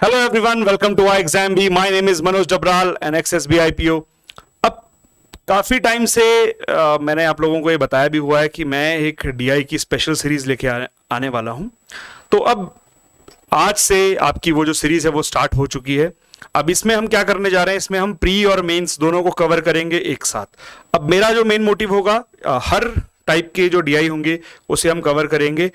Hello everyone, welcome to our exam B. My name is Manoj Dabral and XSB IPO. अब काफ़ी time से मैंने आप लोगों को ये बताया भी हुआ है कि मैं एक DI की स्पेशल सीरीज लेके आने वाला हूँ। तो अब आज से आपकी वो जो सीरीज है वो स्टार्ट हो चुकी है। अब इसमें हम क्या करने जा रहे हैं, इसमें हम प्री और मेंस दोनों को कवर करेंगे एक साथ। अब मेरा जो मेन मोटिव होगा, हर टाइप के जो DI होंगे उसे हम कवर करेंगे।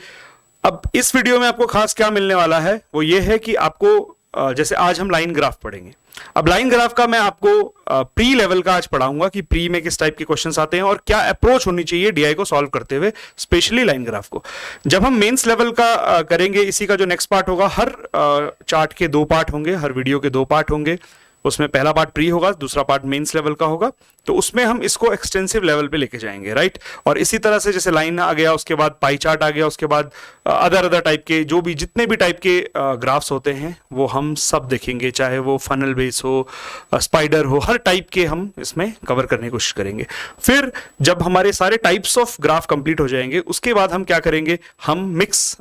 अब इस वीडियो में आपको खास क्या मिलने वाला है वो ये है कि आपको जैसे आज हम लाइन ग्राफ पढ़ेंगे। अब लाइन ग्राफ का मैं आपको प्री लेवल का आज पढ़ाऊंगा कि प्री में किस टाइप के क्वेश्चंस आते हैं और क्या अप्रोच होनी चाहिए DI को सॉल्व करते हुए, स्पेशली लाइन ग्राफ को। जब हम मेंस लेवल का करेंगे, इसी का जो नेक्स्ट पार्ट होगा, हर चार्ट के 2 पार्ट होंगे, हर वीडियो के 2 पार्ट होंगे। उसमें पहला पार्ट प्री होगा, दूसरा पार्ट मेंस लेवल का होगा। तो उसमें हम इसको एक्सटेंसिव लेवल पे लेके जाएंगे, राइट। और इसी तरह से जैसे लाइन आ गया, उसके बाद पाई चार्ट आ गया, उसके बाद अदर टाइप के जो भी जितने भी टाइप के ग्राफ्स होते हैं वो हम सब देखेंगे, चाहे वो फनल बेस हो, स्पाइडर हो, हर टाइप के हम इसमें कवर करने की कोशिश करेंगे। फिर जब हमारे सारे टाइप्स ऑफ ग्राफ कंप्लीट हो जाएंगे, उसके बाद हम क्या करेंगे, हम मिक्स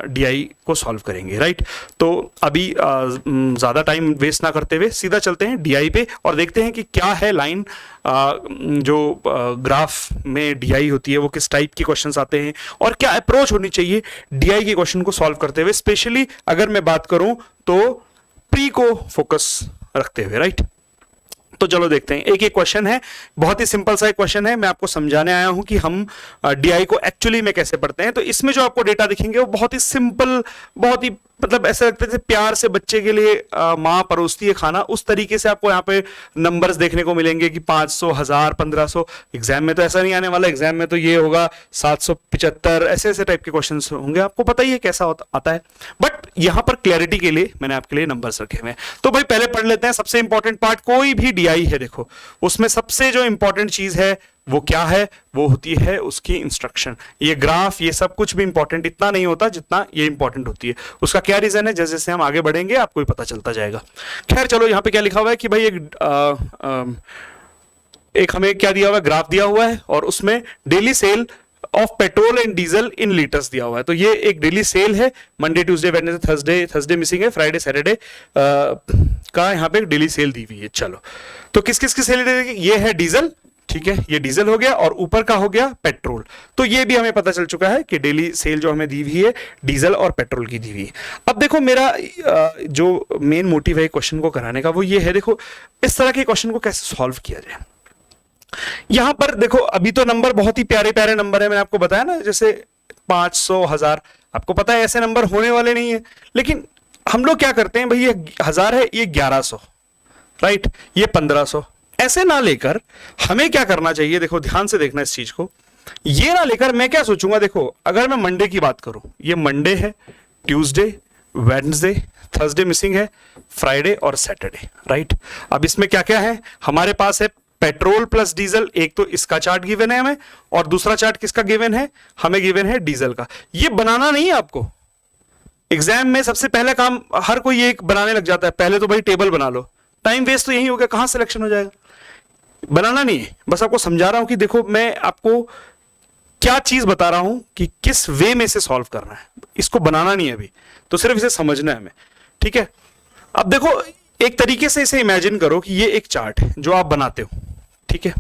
DI को सॉल्व करेंगे, राइट। तो अभी ज़्यादा टाइम वेस्ट ना करते हुए सीधा चलते हैं DI पे और देखते हैं कि क्या है लाइन, जो ग्राफ में DI होती है वो किस टाइप के क्वेश्चंस आते हैं और क्या अप्रोच होनी चाहिए DI के क्वेश्चन को सॉल्व करते हुए, स्पेशली अगर मैं बात करूं तो प्री को फोकस रखते हुए, राइट। तो चलो देखते हैं, एक एक क्वेश्चन है, बहुत ही सिंपल सा एक क्वेश्चन है। मैं आपको समझाने आया हूं कि हम DI को एक्चुअली में कैसे पढ़ते हैं। तो इसमें जो आपको डेटा दिखेंगे वो बहुत ही सिंपल, बहुत ही मतलब ऐसा लगता है प्यार से बच्चे के लिए माँ परोसती है खाना, उस तरीके से आपको यहाँ पे नंबर्स देखने को मिलेंगे कि 500, 1000, 1500। एग्जाम में तो ऐसा नहीं आने वाला, एग्जाम में तो ये होगा 775, ऐसे ऐसे टाइप के क्वेश्चंस होंगे। आपको पता ही है कैसा आता है, बट यहाँ पर क्लैरिटी के लिए मैंने आपके लिए नंबर्स रखे हुए हैं। तो भाई पहले पढ़ लेते हैं सबसे इंपॉर्टेंट पार्ट। कोई भी DI है, देखो उसमें सबसे जो इंपॉर्टेंट चीज है वो क्या है, वो होती है उसकी इंस्ट्रक्शन। ये ग्राफ, ये सब कुछ भी इंपॉर्टेंट इतना नहीं होता जितना ये इंपॉर्टेंट होती है। उसका क्या रीजन है, जैसे जैसे हम आगे बढ़ेंगे आपको ही पता चलता जाएगा। खैर चलो, यहां पे क्या लिखा हुआ है कि भाई एक हमें क्या दिया हुआ है, ग्राफ दिया हुआ है और उसमें daily cell of petrol and diesel in litres दिया हुआ है। तो ये एक डेली सेल है, Monday Tuesday Wednesday Thursday missing है, फ्राइडे सैटरडे का यहाँ पे डेली सेल दी हुई है। चलो, तो किस किस की सेल देगी, ये है डीजल, ठीक है, ये डीजल हो गया और ऊपर का हो गया पेट्रोल। तो ये भी हमें पता चल चुका है कि डेली सेल जो हमें दी हुई है डीजल और पेट्रोल की दी हुई है। अब देखो मेरा जो मेन मोटिव है क्वेश्चन को कराने का वो ये है, देखो इस तरह के क्वेश्चन को कैसे सॉल्व किया जाए। यहां पर देखो अभी तो नंबर बहुत ही प्यारे प्यारे नंबर है, मैंने आपको बताया ना, जैसे 500, 1000, आपको पता है ऐसे नंबर होने वाले नहीं है। लेकिन हम लोग क्या करते हैं भाई, ये 1000 है, ये 1100, राइट, ये 1500, ऐसे ना लेकर हमें क्या करना चाहिए, देखो ध्यान से देखना इस चीज को। ये ना लेकर मैं क्या सोचूंगा, देखो अगर मैं मंडे की बात करूं, ये मंडे है, ट्यूसडे, वेडनेसडे, थर्सडे मिसिंग है, फ्राइडे और सैटरडे, राइट। अब इसमें क्या क्या है, हमारे पास है पेट्रोल प्लस डीजल। एक तो इसका चार्ट गिवन है हमें और दूसरा चार्ट किसका गिवन है, हमें गिवन है डीजल का। ये बनाना नहीं है आपको, एग्जाम में सबसे पहले काम हर कोई एक बनाने लग जाता है, पहले तो भाई टेबल बना लो, टाइम वेस्ट तो यही हो गया, कहां सिलेक्शन हो जाएगा। बनाना नहीं है, बस आपको समझा रहा हूं कि देखो मैं आपको क्या चीज बता रहा हूं कि किस वे में से सॉल्व करना है, इसको बनाना नहीं है अभी, तो सिर्फ इसे समझना है हमें, ठीक है। अब देखो एक तरीके से इसे इमेजिन करो कि ये एक चार्ट है जो आप बनाते हो, ठीक है,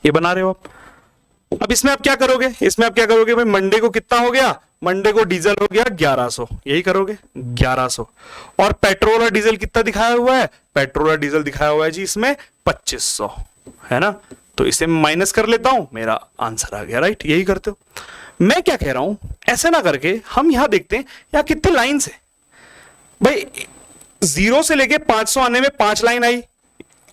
ये बना रहे हो आप। अब इसमें आप क्या करोगे, इसमें आप क्या करोगे भाई, मंडे को कितना हो गया, मंडे को डीजल हो गया 1100, यही करोगे 1100। और पेट्रोल और डीजल कितना दिखाया हुआ है, पेट्रोल और डीजल दिखाया हुआ है जी इसमें 2500, है ना। तो इसे माइनस कर लेता हूं, मेरा आंसर आ गया, राइट। यही करते हो। मैं क्या कह रहा हूं, ऐसे ना करके हम यहां देखते हैं यहां कितने लाइन्स है भाई। 0 से लेके 500 आने में 5 लाइन आई,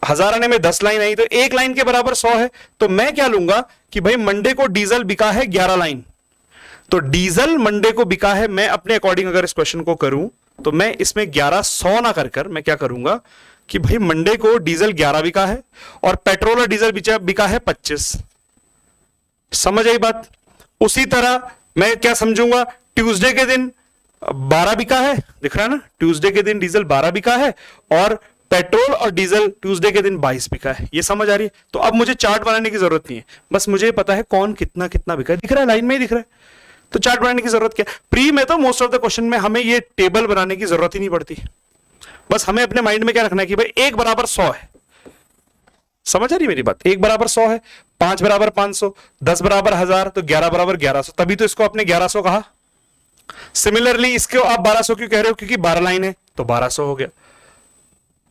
1000 आने में 10 लाइन आई, तो एक लाइन के बराबर 100 है। तो मैं क्या लूंगा कि भाई मंडे को डीजल बिका है 11 लाइन, तो डीजल मंडे को बिका है, मैं अपने अकॉर्डिंग अगर इस क्वेश्चन को करूं तो मैं इसमें 1100 ना कर मैं क्या करूंगा कि भाई मंडे को डीजल 11 बिका है और पेट्रोल और डीजल बिका है 25। समझ आई बात। उसी तरह मैं क्या समझूंगा, ट्यूसडे के दिन 12 बिका है, दिख रहा है ना, ट्यूसडे के दिन डीजल 12 बिका है और पेट्रोल और डीजल ट्यूसडे के दिन 22 बिका है। ये समझ आ रही है। तो अब मुझे चार्ट बनाने की जरूरत नहीं है, बस मुझे पता है कौन कितना कितना बिका है, दिख रहा है, लाइन में ही दिख रहा है। तो चार्ट बनाने की जरूरत क्या है? प्री में तो मोस्ट ऑफ द क्वेश्चन में हमें ये टेबल बनाने की जरूरत ही नहीं पड़ती, बस हमें अपने माइंड में क्या रखना है कि भाई 1 बराबर 100 है, समझ आ रही मेरी बात? 1 बराबर 100 है, 5 बराबर 500, 10 बराबर 1000, तो 11 बराबर 1100, तभी तो इसको आपने 1100 कहा। सिमिलरली इसको आप 1200 क्यों कह रहे हो? क्योंकि 12 लाइन है तो 1200 हो गया।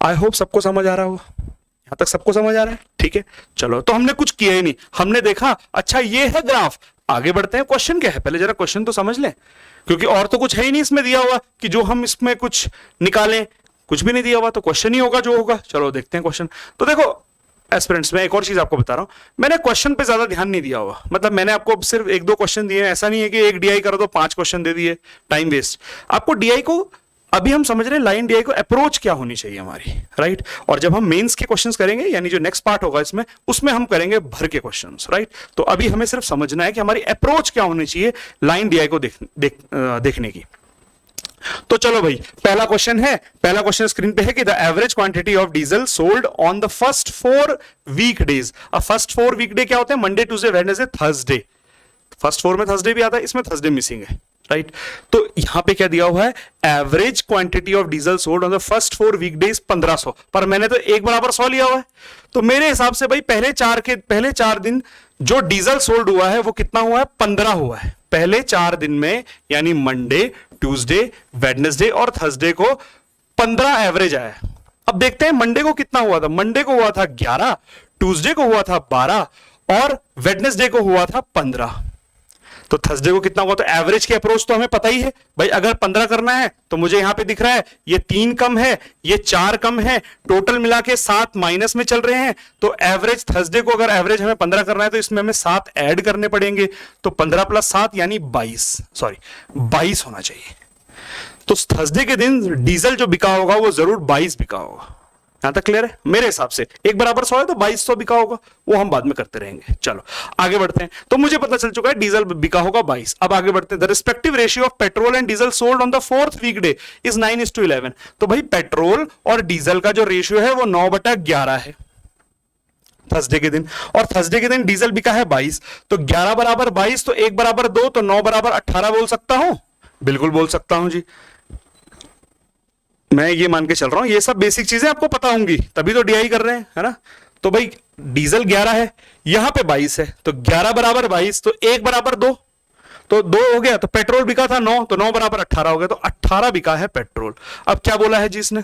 आई होप सबको समझ आ रहा होगा, यहां तक सबको समझ आ रहा है, ठीक है। चलो, तो हमने कुछ किया ही नहीं, हमने देखा अच्छा ये है ग्राफ, आगे बढ़ते हैं। क्वेश्चन क्या है, पहले जरा क्वेश्चन तो समझ लें, क्योंकि और तो कुछ है ही नहीं इसमें दिया हुआ कि जो हम इसमें कुछ निकालें, कुछ भी नहीं दिया हुआ, तो क्वेश्चन ही होगा जो होगा। चलो देखते हैं क्वेश्चन। तो देखो एस्पिरेंट्स, मैं एक और चीज आपको बता रहा हूं, मैंने क्वेश्चन पे ज्यादा ध्यान नहीं दिया हुआ, मतलब मैंने आपको सिर्फ 1-2 क्वेश्चन दिए, ऐसा नहीं है कि एक डीआई कर दो 5 क्वेश्चन दे दिए, टाइम वेस्ट। आपको डीआई को, अभी हम समझ रहे हैं लाइन डीआई को अप्रोच क्या होनी चाहिए हमारी, राइट। और जब हम मेंस के क्वेश्चंस करेंगे, यानी जो नेक्स्ट पार्ट होगा इसमें, उसमें हम करेंगे भर के क्वेश्चंस, राइट। तो अभी हमें सिर्फ समझना है कि हमारी अप्रोच क्या होनी चाहिए लाइन डीआई को देखने की। तो चलो भाई, पहला क्वेश्चन है, पहला क्वेश्चन स्क्रीन पे है कि the average quantity of diesel sold on the first 4 weekdays. अब फर्स्ट 4 वीकडे क्या होते हैं? Monday, Tuesday, Wednesday, Thursday. First 4 में थर्सडे भी आता है, इसमें थर्सडे मिसिंग है, राइट। तो यहां पे क्या दिया हुआ है? Average quantity of diesel sold on the first 4 weekdays 1500, पर मैंने तो 1 बराबर 100 लिया हुआ है, तो मेरे हिसाब से भाई पहले 4 दिन जो डीजल सोल्ड हुआ है वो कितना हुआ है? 15 हुआ है पहले 4 दिन में, यानी मंडे, ट्यूसडे, वेडनेसडे और थर्सडे को 15 एवरेज आया। अब देखते हैं मंडे को कितना हुआ था। मंडे को हुआ था 11, ट्यूसडे को हुआ था 12 और वेडनेसडे को हुआ था 15। तो थर्सडे को कितना हुआ? तो एवरेज की अप्रोच तो हमें पता ही है भाई, अगर 15 करना है तो मुझे यहां पे दिख रहा है ये 3 कम है, ये 4 कम है, टोटल मिला के 7 माइनस में चल रहे हैं। तो एवरेज थर्सडे को, अगर एवरेज हमें 15 करना है तो इसमें हमें 7 ऐड करने पड़ेंगे, तो 15 + 7 यानी 22 होना चाहिए। तो थर्सडे के दिन डीजल जो बिका होगा वो जरूर 22 बिका होगा। यहां तक क्लियर है? मेरे हिसाब से 1 बराबर 100 है तो 2200 बिका होगा, वो हम बाद में करते रहेंगे। चलो आगे बढ़ते हैं। तो मुझे पता चल चुका है डीजल बिका होगा 22। अब आगे बढ़ते हैं। The respective ratio of petrol and diesel sold on the 4th weekday is 9:11। तो भाई पेट्रोल और डीजल का जो रेशियो है वो 9/11 है थर्सडे के दिन, और थर्सडे के दिन डीजल बिका है 22। तो 11 बराबर 22, तो 1 बराबर 2, तो 9 बराबर 18 बोल सकता हूं? बिल्कुल बोल सकता हूं जी, मैं ये मान के चल रहा हूं। ये सब बेसिक चीजें आपको पता होंगी, तभी तो डीआई कर रहे हैं, है ना। तो भाई डीजल 11 है, यहां पे 22 है, तो 11 बराबर 22, तो 1 बराबर 2, तो 2 हो गया। तो पेट्रोल बिका था 9, तो 9 बराबर 18 हो गया, तो 18 बिका है पेट्रोल। अब क्या बोला है जी इसने?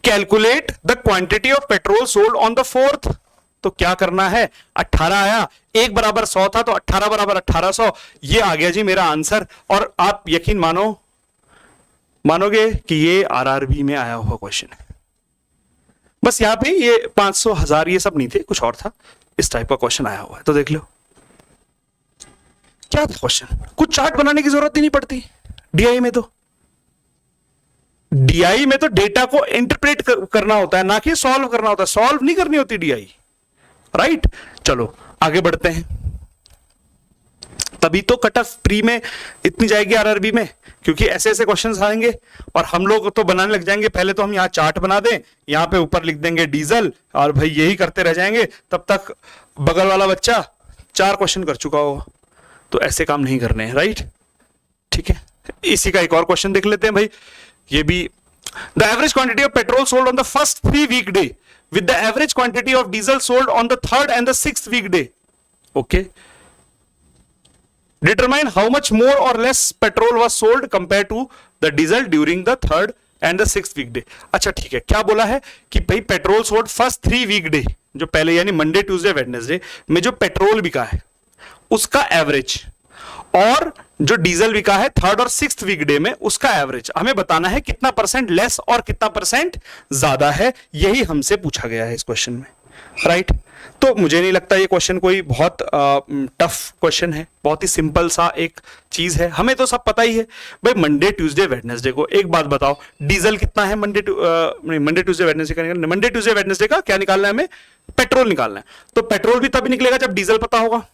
Calculate the quantity of petrol sold on the 4th। तो क्या करना है? 18 आया, 1 बराबर 100 था, तो 18 बराबर 1800, ये आ गया जी मेरा आंसर। और आप यकीन मानोगे कि ये आरआरबी में आया हुआ क्वेश्चन है। बस यहां पे ये 500, 1000 ये सब नहीं थे, कुछ और था, इस टाइप का क्वेश्चन आया हुआ है। तो देख लो क्या था क्वेश्चन। कुछ चार्ट बनाने की जरूरत ही नहीं पड़ती डीआई में। तो डीआई में तो डेटा को इंटरप्रेट करना होता है, ना कि सॉल्व करना होता है। सॉल्व नहीं करनी होती डीआई, राइट। चलो आगे बढ़ते हैं। तभी तो कट ऑफ प्री में इतनी जाएगी आरआरबी में, क्योंकि ऐसे ऐसे क्वेश्चंस आएंगे और हम लोग तो बनाने लग जाएंगे। पहले तो हम यहाँ चार्ट बना दें, यहाँ पे ऊपर लिख देंगे डीजल, और भाई यही करते रह जाएंगे, तब तक बगल वाला बच्चा 4 क्वेश्चन कर चुका होगा। तो ऐसे काम नहीं करने हैं, राइट। ठीक है, इसी का एक और क्वेश्चन देख लेते हैं भाई। ये भी, the average quantity of petrol sold on the first 3 weekday with the average quantity of diesel sold on the 3rd and the 6th weekday. Okay. Determine how much more or less petrol was sold compared to the diesel during the 3rd and the 6th weekday. अच्छा ठीक है, क्या बोला है कि भाई petrol sold first 3 वीकडे, जो पहले यानी मंडे, ट्यूसडे, वेडनेसडे में जो पेट्रोल बिका है उसका एवरेज, और जो डीजल बिका है 3rd और 6th वीकडे में उसका एवरेज हमें बताना है कितना % लेस और कितना % ज्यादा है। यही हमसे पूछा गया है इस क्वेश्चन में, राइट। तो मुझे नहीं लगता ये क्वेश्चन कोई बहुत टफ क्वेश्चन है, बहुत ही सिंपल सा एक चीज है, हमें तो सब पता ही है भाई। मंडे, ट्यूसडे, वेडनेसडे को एक बात बताओ, डीजल कितना है मंडे ट्यूसडे वेडनेसडे का निकालना, मंडे ट्यूसडे वेडनेसडे का क्या निकालना है हमें? पेट्रोल निकालना है। तो पेट्रोल भी तभी निकलेगा जब डीजल पता होगा।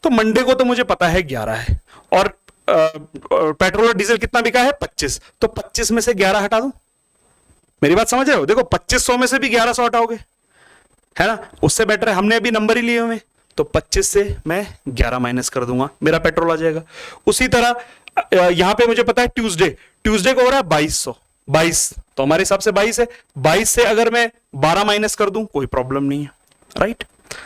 तो मंडे को तो मुझे पता है 11 है, और पेट्रोल और डीजल कितना बिका है? 25। तो 25 में से 11 हटा दो। मेरी बात समझ रहे हो? देखो 2500 में से भी 1100 हटाओगे, है ना, उससे बेटर है, हमने अभी नंबर ही लिए हुए, तो 25 से मैं 11 माइनस कर दूंगा, मेरा पेट्रोल आ जाएगा। उसी तरह यहां पे मुझे पता है ट्यूसडे को हो रहा है 22, तो हमारे हिसाब से 22 है। 22 से अगर मैं 12 माइनस कर दूं कोई प्रॉब्लम नहीं है, राइट।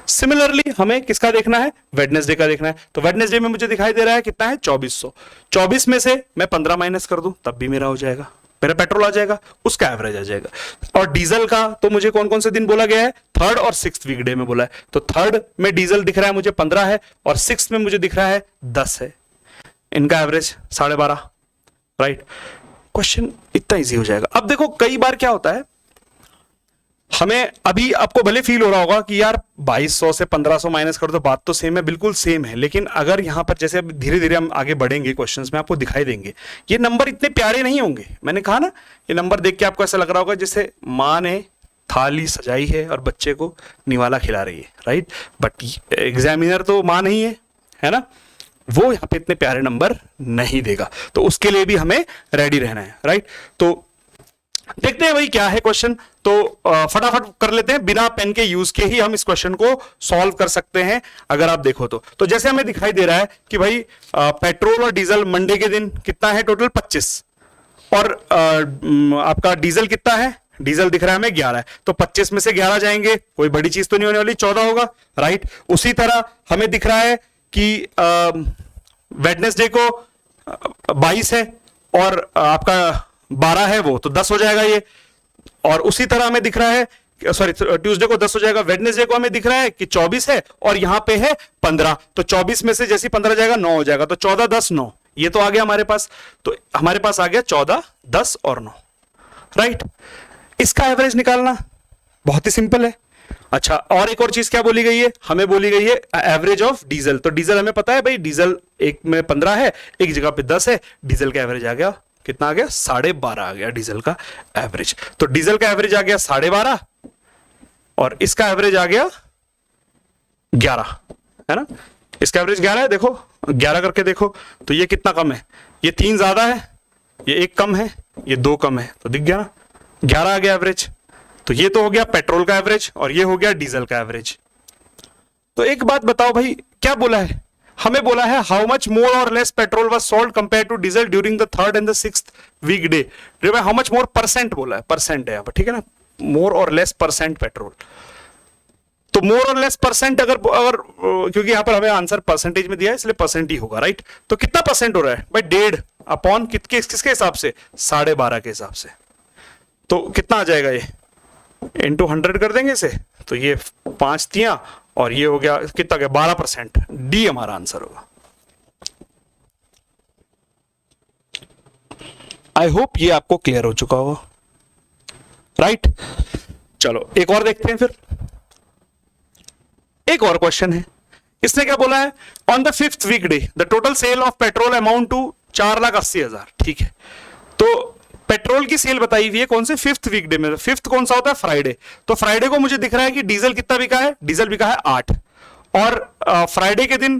सिमिलरली हमें किसका देखना है, वेडनेसडे का देखना है। तो वेडनेसडे में मुझे दिखाई दे रहा है कितना है 2400। 24 में से मैं 15 माइनस कर दूं तब भी मेरा हो जाएगा, मेरा पेट्रोल आ जाएगा, उसका एवरेज आ जाएगा। और डीजल का तो मुझे कौन कौन से दिन बोला गया है, 3rd और 6th वीकडे में बोला है। तो 3rd में डीजल दिख रहा है मुझे 15 है और 6th में मुझे दिख रहा है 10 है, इनका एवरेज 12.5, राइट। क्वेश्चन इतना इजी हो जाएगा। अब देखो कई बार क्या होता है, हमें अभी आपको भले फील हो रहा होगा कि यार 2200 से 1500 माइनस कर दो, बात तो सेम है, बिल्कुल सेम है। लेकिन अगर यहां पर जैसे अब धीरे धीरे हम आगे बढ़ेंगे क्वेश्चंस में आपको दिखाई देंगे ये नंबर इतने प्यारे नहीं होंगे। मैंने कहा ना, ये नंबर देख के आपको ऐसा लग रहा होगा जैसे माँ ने थाली सजाई है और बच्चे को निवाला खिला रही है, राइट। बट एग्जामिनर तो माँ नहीं है ना, वो यहां पे इतने प्यारे नंबर नहीं देगा। तो उसके लिए भी हमें रेडी रहना है, राइट। तो देखते हैं भाई क्या है क्वेश्चन। तो फटाफट कर लेते हैं, बिना पेन के यूज के ही हम इस क्वेश्चन को सॉल्व कर सकते हैं। अगर आप देखो तो जैसे हमें दिखाई दे रहा है कि भाई पेट्रोल और डीजल मंडे के दिन कितना है टोटल 25, और आपका डीजल कितना है, डीजल दिख रहा है हमें 11 है, तो 25 में से 11 जाएंगे, कोई बड़ी चीज तो नहीं होने वाली, 14 होगा, राइट। उसी तरह हमें दिख रहा है कि वेडनेसडे को 22 है और आपका 12 है, वो तो 10 हो जाएगा ये। और उसी तरह हमें दिख रहा है, सॉरी ट्यूसडे को 10 हो जाएगा, वेडनेसडे को हमें दिख रहा है कि 24 है और यहां पे है 15, तो 24 में से जैसे 15 जाएगा 9 हो जाएगा, तो 14, 10, 9 ये तो आ गया हमारे पास। तो हमारे पास आ गया 14, 10 और 9, राइट। इसका एवरेज निकालना बहुत ही सिंपल है। अच्छा, और एक और चीज क्या बोली गई है, हमें बोली गई है एवरेज ऑफ डीजल। तो डीजल हमें पता है भाई, डीजल एक में 15 है, एक जगह पे 10 है, डीजल का एवरेज आ गया कितना, आ गया 12.5 आ गया डीजल का एवरेज। तो डीजल का एवरेज आ गया 12.5 और इसका एवरेज आ गया 11, है ना। इसका एवरेज 11 है, देखो 11 करके देखो तो ये कितना कम है, ये 3 ज्यादा है, ये 1 कम है, ये 2 कम है, तो दिख गया ना 11 आ गया एवरेज। तो ये तो हो गया पेट्रोल का एवरेज और ये हो गया डीजल का एवरेज। तो एक बात बताओ भाई, क्या बोला है, हमें बोला है हाउ मच मोर और less petrol was sold compare to diesel during the 3rd and the 6th weekday. How much more percent बोला है, परसेंट है यहाँ पर, ठीक है ना, मोर और लेस परसेंट पेट्रोल। तो मोर और लेस परसेंट अगर क्योंकि यहां पर हमें आंसर परसेंटेज में दिया है इसलिए परसेंट ही होगा, राइट। तो कितना परसेंट हो रहा है भाई, 1.5 अपॉन किसके हिसाब से, 12.5 के हिसाब से। तो कितना आ जाएगा, ये इंटू 100 कर देंगे इसे, तो ये 5 तियां और ये हो गया कितना, गया 12%। डी हमारा आंसर होगा। आई होप ये आपको क्लियर हो चुका होगा, राइट। चलो एक और देखते हैं, फिर एक और क्वेश्चन है। इसने क्या बोला है, on the 5th weekday the total sale of petrol amount to 4,80,000, ठीक है। तो पेट्रोल की सेल बताई हुई है कौन से, 5th वीकडे में। 5th कौन सा होता है, फ्राइडे। तो फ्राइडे को मुझे दिख रहा है कि डीजल कितना बिका है, डीजल बिका है 8, और फ्राइडे के दिन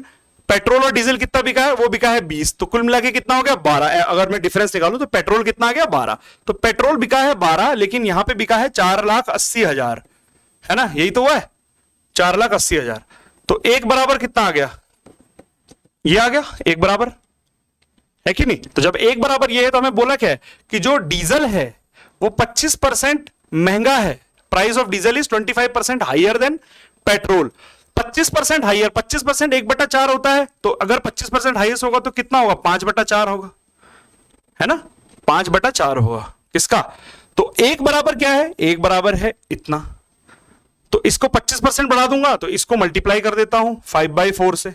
पेट्रोल और डीजल कितना बिका है, वो बिका है 20, तो कुल मिला के कितना हो गया 12। अगर मैं डिफरेंस निकालूं तो पेट्रोल कितना आ गया 12, तो पेट्रोल बिका है 12, लेकिन यहां पे बिका है 4,80,000, है ना, यही तो हुआ है 4,80,000। तो एक बराबर कितना आ गया, ये आ गया एक बराबर, है कि नहीं। तो जब एक बराबर ये है तो हमें बोला क्या है कि जो डीजल है वो 25% महंगा है, price of diesel is 25% higher then petrol. 25% higher, 25% 1/4 होता है, तो अगर 25% हाइएस्ट होगा तो कितना होगा, 5/4 होगा, है ना, 5/4 होगा किसका। तो एक बराबर क्या है, एक बराबर है इतना। तो इसको 25% बढ़ा दूंगा तो इसको मल्टीप्लाई कर देता हूं 5/4 से,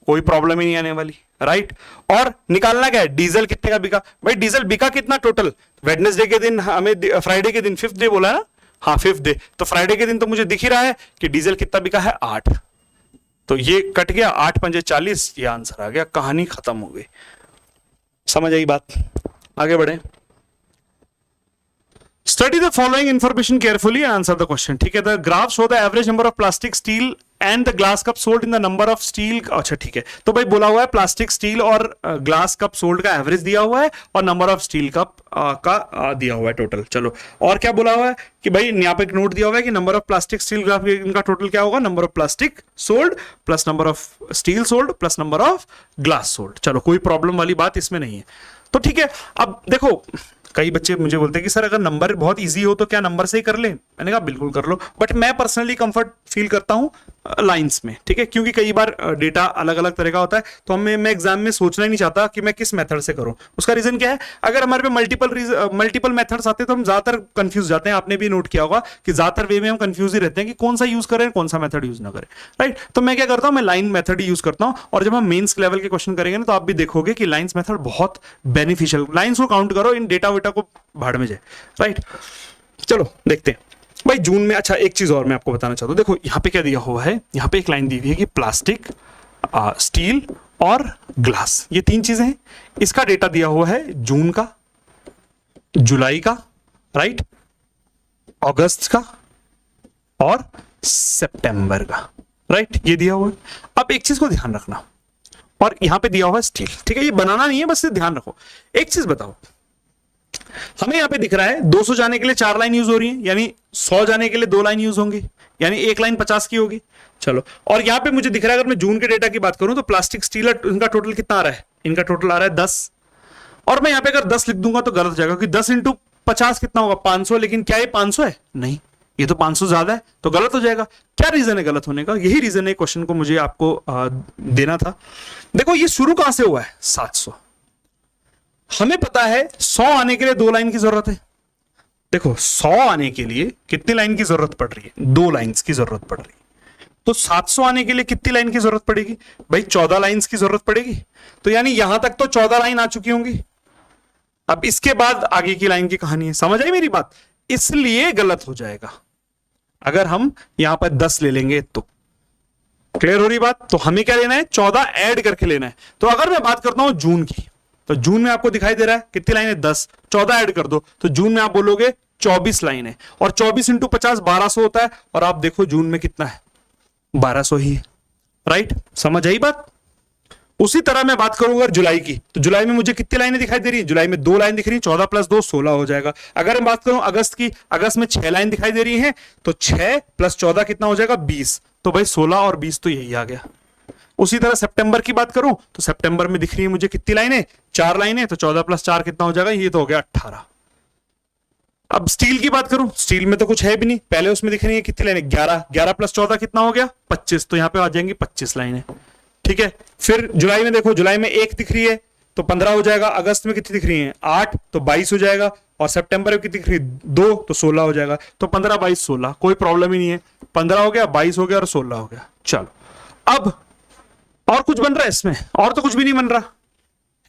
कोई प्रॉब्लम ही नहीं आने वाली, राइट। और निकालना क्या है, डीजल कितने का बिका, भाई डीजल बिका कितना टोटल, वेडनेसडे के दिन हमें, फ्राइडे के दिन 5th डे बोला ना, हाँ 5th डे, तो फ्राइडे के दिन तो मुझे दिख ही रहा है कि डीजल कितना बिका है 8, तो ये कट गया 8 पंजे 40, ये आंसर आ गया, कहानी खत्म हो गई। समझ आई बात, आगे बढ़े। Study the following information carefully and answer the question, ठीक है। The graph show the average number of plastic, steel and the glass cup sold in the number of steel, अच्छा ठीक है, तो भाई बोला हुआ है प्लास्टिक, स्टील और ग्लास कप सोल्ड का एवरेज दिया हुआ है और नंबर ऑफ स्टील कप का दिया हुआ है टोटल। चलो और क्या बोला हुआ है कि भाई यहाँ पे एक नोट दिया हुआ है कि number of plastic steel glass, इनका टोटल क्या होगा, number of plastic sold plus number of steel sold plus number of glass sold. चलो कोई प्रॉब्लम वाली बात इसमें नहीं है, तो ठीक है। अब देखो कई बच्चे मुझे बोलते हैं कि सर अगर नंबर बहुत इजी हो तो क्या नंबर से ही कर लें, मैंने कहा बिल्कुल कर लो, बट मैं पर्सनली कंफर्ट फील करता हूं लाइंस में, ठीक है, क्योंकि कई बार डेटा अलग अलग तरह का होता है, तो मैं एग्जाम में सोचना ही नहीं चाहता कि मैं किस मेथड से करूं। उसका रीजन क्या है, अगर हमारे पे मल्टीपल मेथड्स आते हैं तो हम ज्यादातर कंफ्यूज जाते हैं। आपने भी नोट किया होगा कि ज्यादातर वे में हम कंफ्यूज ही रहते हैं कि कौन सा यूज करें कौन सा मेथड यूज ना करें, राइट। तो मैं क्या करता हूं, मैं लाइन मेथड ही यूज करता हूं, और जब हम मेंस लेवल के क्वेश्चन करेंगे ना तो आप भी देखोगे कि लाइंस मेथड बहुत बेनिफिशियल, लाइंस को काउंट करो, इन डेटा वेटा को भाड़ में जाए, राइट। चलो देखते हैं भाई जून में। अच्छा एक चीज और मैं आपको बताना चाहता हूं, देखो यहां पे क्या दिया हुआ है, यहां पे एक लाइन दी हुई है कि प्लास्टिक, स्टील और ग्लास, ये तीन चीजें हैं। इसका डेटा दिया हुआ है जून का, जुलाई का, राइट, अगस्त का और सितंबर का, राइट, ये दिया हुआ है। अब एक चीज को ध्यान रखना, और यहां पे दिया हुआ है स्टील, ठीक है, ये बनाना नहीं है, बस ध्यान रखो। एक चीज बताओ, हमें यहां पे दिख रहा है 200 जाने के लिए 4 लाइन यूज हो रही है, यानी 100 जाने के लिए 2 लाइन यूज होंगी, यानी एक लाइन 50 की होगी। चलो, और यहां पे मुझे दिख रहा है, अगर मैं जून के डेटा की बात करूं तो प्लास्टिक स्टील इनका टोटल कितना आ रहा है, इनका टोटल आ रहा है 10, और मैं यहां पे अगर 10 लिख दूंगा तो गलत हो जाएगा, क्योंकि 10 इंटू 50 कितना होगा, 500, लेकिन क्या ये 500 है, नहीं, ये तो 500 ज्यादा है, तो गलत हो जाएगा। क्या रीजन है गलत होने का, यही रीजन है क्वेश्चन को मुझे आपको देना था। देखो ये शुरू कहां से हुआ है, 700, हमें पता है 100 आने के लिए 2 लाइन की जरूरत है। देखो 100 आने के लिए कितनी लाइन की जरूरत पड़ रही है, 2 लाइंस की जरूरत पड़ रही है। तो 700 आने के लिए कितनी लाइन की जरूरत पड़ेगी भाई, 14 लाइंस की जरूरत पड़ेगी। तो यानी यहां तक तो 14 लाइन आ चुकी होंगी, अब इसके बाद आगे की लाइन की कहानी है। समझ आई मेरी बात, इसलिए गलत हो जाएगा अगर हम यहां पर 10 ले लेंगे तो। क्लियर हो रही बात, तो हमें क्या लेना है, 14 ऐड करके लेना है। तो अगर मैं बात करता हूं जून की, तो जून में आपको दिखाई दे रहा है कितनी लाइन है, 10, 14 ऐड कर दो, तो जून में आप बोलोगे 24 लाइन है, और 24 इंटू 50 1200 होता है, और आप देखो जून में कितना है, 1200 ही है, राइट। समझ आई बात। उसी तरह मैं बात करूंगा जुलाई की, तो जुलाई में मुझे कितनी लाइनें दिखाई दे रही है, जुलाई में 2 लाइन दिख रही है, 14 प्लस 2 16 हो जाएगा। अगर मैं बात करूं अगस्त की, अगस्त में 6 लाइन दिखाई दे रही है, तो 6 प्लस 14 कितना हो जाएगा, 20, तो भाई 16 और 20 तो यही आ गया। उसी तरह सितंबर की बात करूं तो सितंबर में दिख रही है मुझे कितनी लाइनें, 4 लाइनें, तो 14 प्लस 4 कितना हो जाएगा, ये तो हो गया 18। अब स्टील की बात करूं, स्टील में तो कुछ है भी नहीं, पहले उसमें दिख रही है कितनी लाइनें, 11, 11 प्लस 14 कितना हो गया, 25, तो यहां पे आ जाएंगी 25 लाइनें, ठीक है। फिर जुलाई में देखो, जुलाई में 1 दिख रही है तो 15 हो जाएगा, अगस्त में कितनी दिख रही है, 8, तो 22 हो जाएगा, और सितंबर में कितनी दिख रही है, 2, तो 16 हो जाएगा। तो 15, 22, 16, कोई प्रॉब्लम ही नहीं है, 15 हो गया, 22 हो गया और 16 हो गया। चलो अब और कुछ बन रहा है इसमें, और तो कुछ भी नहीं बन रहा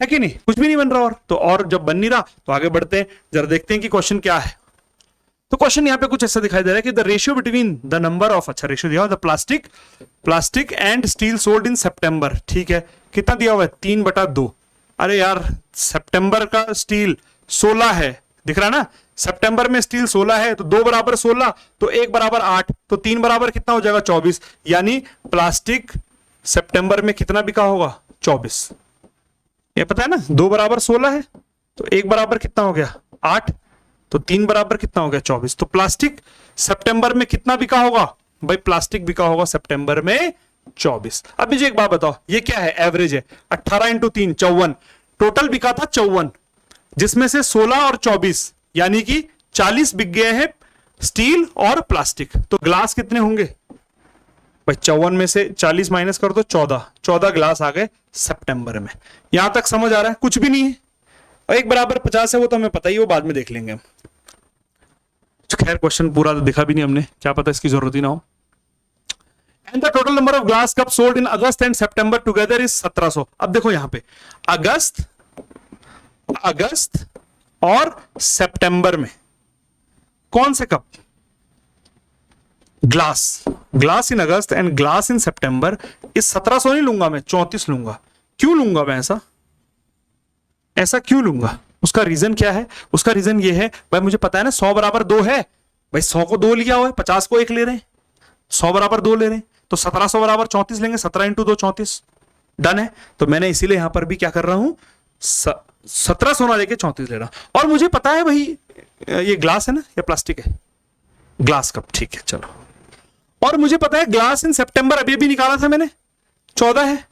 है कि नहीं, कुछ भी नहीं बन रहा, और तो और जब बन नहीं रहा तो आगे बढ़ते हैं, जरा देखते हैं कि क्वेश्चन क्या है। तो क्वेश्चन यहां पे कुछ ऐसा दिखाई दे रहा है कि the ratio between the number of, अच्छा रेशियो दिया हुआ, the plastic and steel sold in September, ठीक है, कितना दिया हुआ है, 3/2। अरे यार सितंबर का स्टील 16 है, दिख रहा है ना, सितंबर में स्टील 16 है, तो 2 बराबर 16, तो 1 बराबर 8, तो 3 बराबर कितना हो जाएगा, 24, यानी प्लास्टिक सितंबर में कितना बिका होगा, 24। ये पता है ना, 2 बराबर 16 है, तो 1 बराबर कितना हो गया, 8, तो 3 बराबर कितना हो गया, 24। तो प्लास्टिक सितंबर में कितना बिका होगा भाई, प्लास्टिक बिका होगा सितंबर में 24। अब मुझे एक बात बताओ, ये क्या है, एवरेज है, 18 इंटू 3 54, टोटल बिका था 54, जिसमें से 16 और 24 यानी कि 40 बिक गए हैं स्टील और प्लास्टिक। तो ग्लास कितने होंगे भाई, 54 में से 40 माइनस कर दो, 14 ग्लास आ गए सितंबर में। यहां तक समझ आ रहा है, कुछ भी नहीं है, और 1 बराबर 50 है, वो तो हमें पता ही, वो बाद में देख लेंगे हम। खैर क्वेश्चन पूरा तो दिखा भी नहीं हमने, क्या पता इसकी जरूरत ही ना हो। And the total number of glass cup sold in August and September together is 1700। अब देखो यहां पे अगस्त और सितंबर में कौन से cup, glass in August and glass in September, इस 1700 नहीं लूंगा मैं, 34 लूंगा। क्यों लूंगा मैं ऐसा क्यों लूंगा, उसका रीजन क्या है, उसका रीजन ये है भाई, मुझे पता है ना 100 बराबर 2 है भाई, 100 को 2 लिया हुआ है, 50 को 1 ले रहे हैं, 100 बराबर 2 ले रहे हैं, तो 1700 बराबर 34 लेंगे, 17 इंटू 2 34, डन है। तो मैंने इसीलिए यहां पर भी क्या कर रहा हूं, 1700 ना लेके 34 ले रहा हूं। और मुझे पता है भाई ये ग्लास है ना या प्लास्टिक है, ग्लास कप, ठीक है चलो। और मुझे पता है ग्लास इन सितंबर अभी भी निकाला था मैंने, 14 है।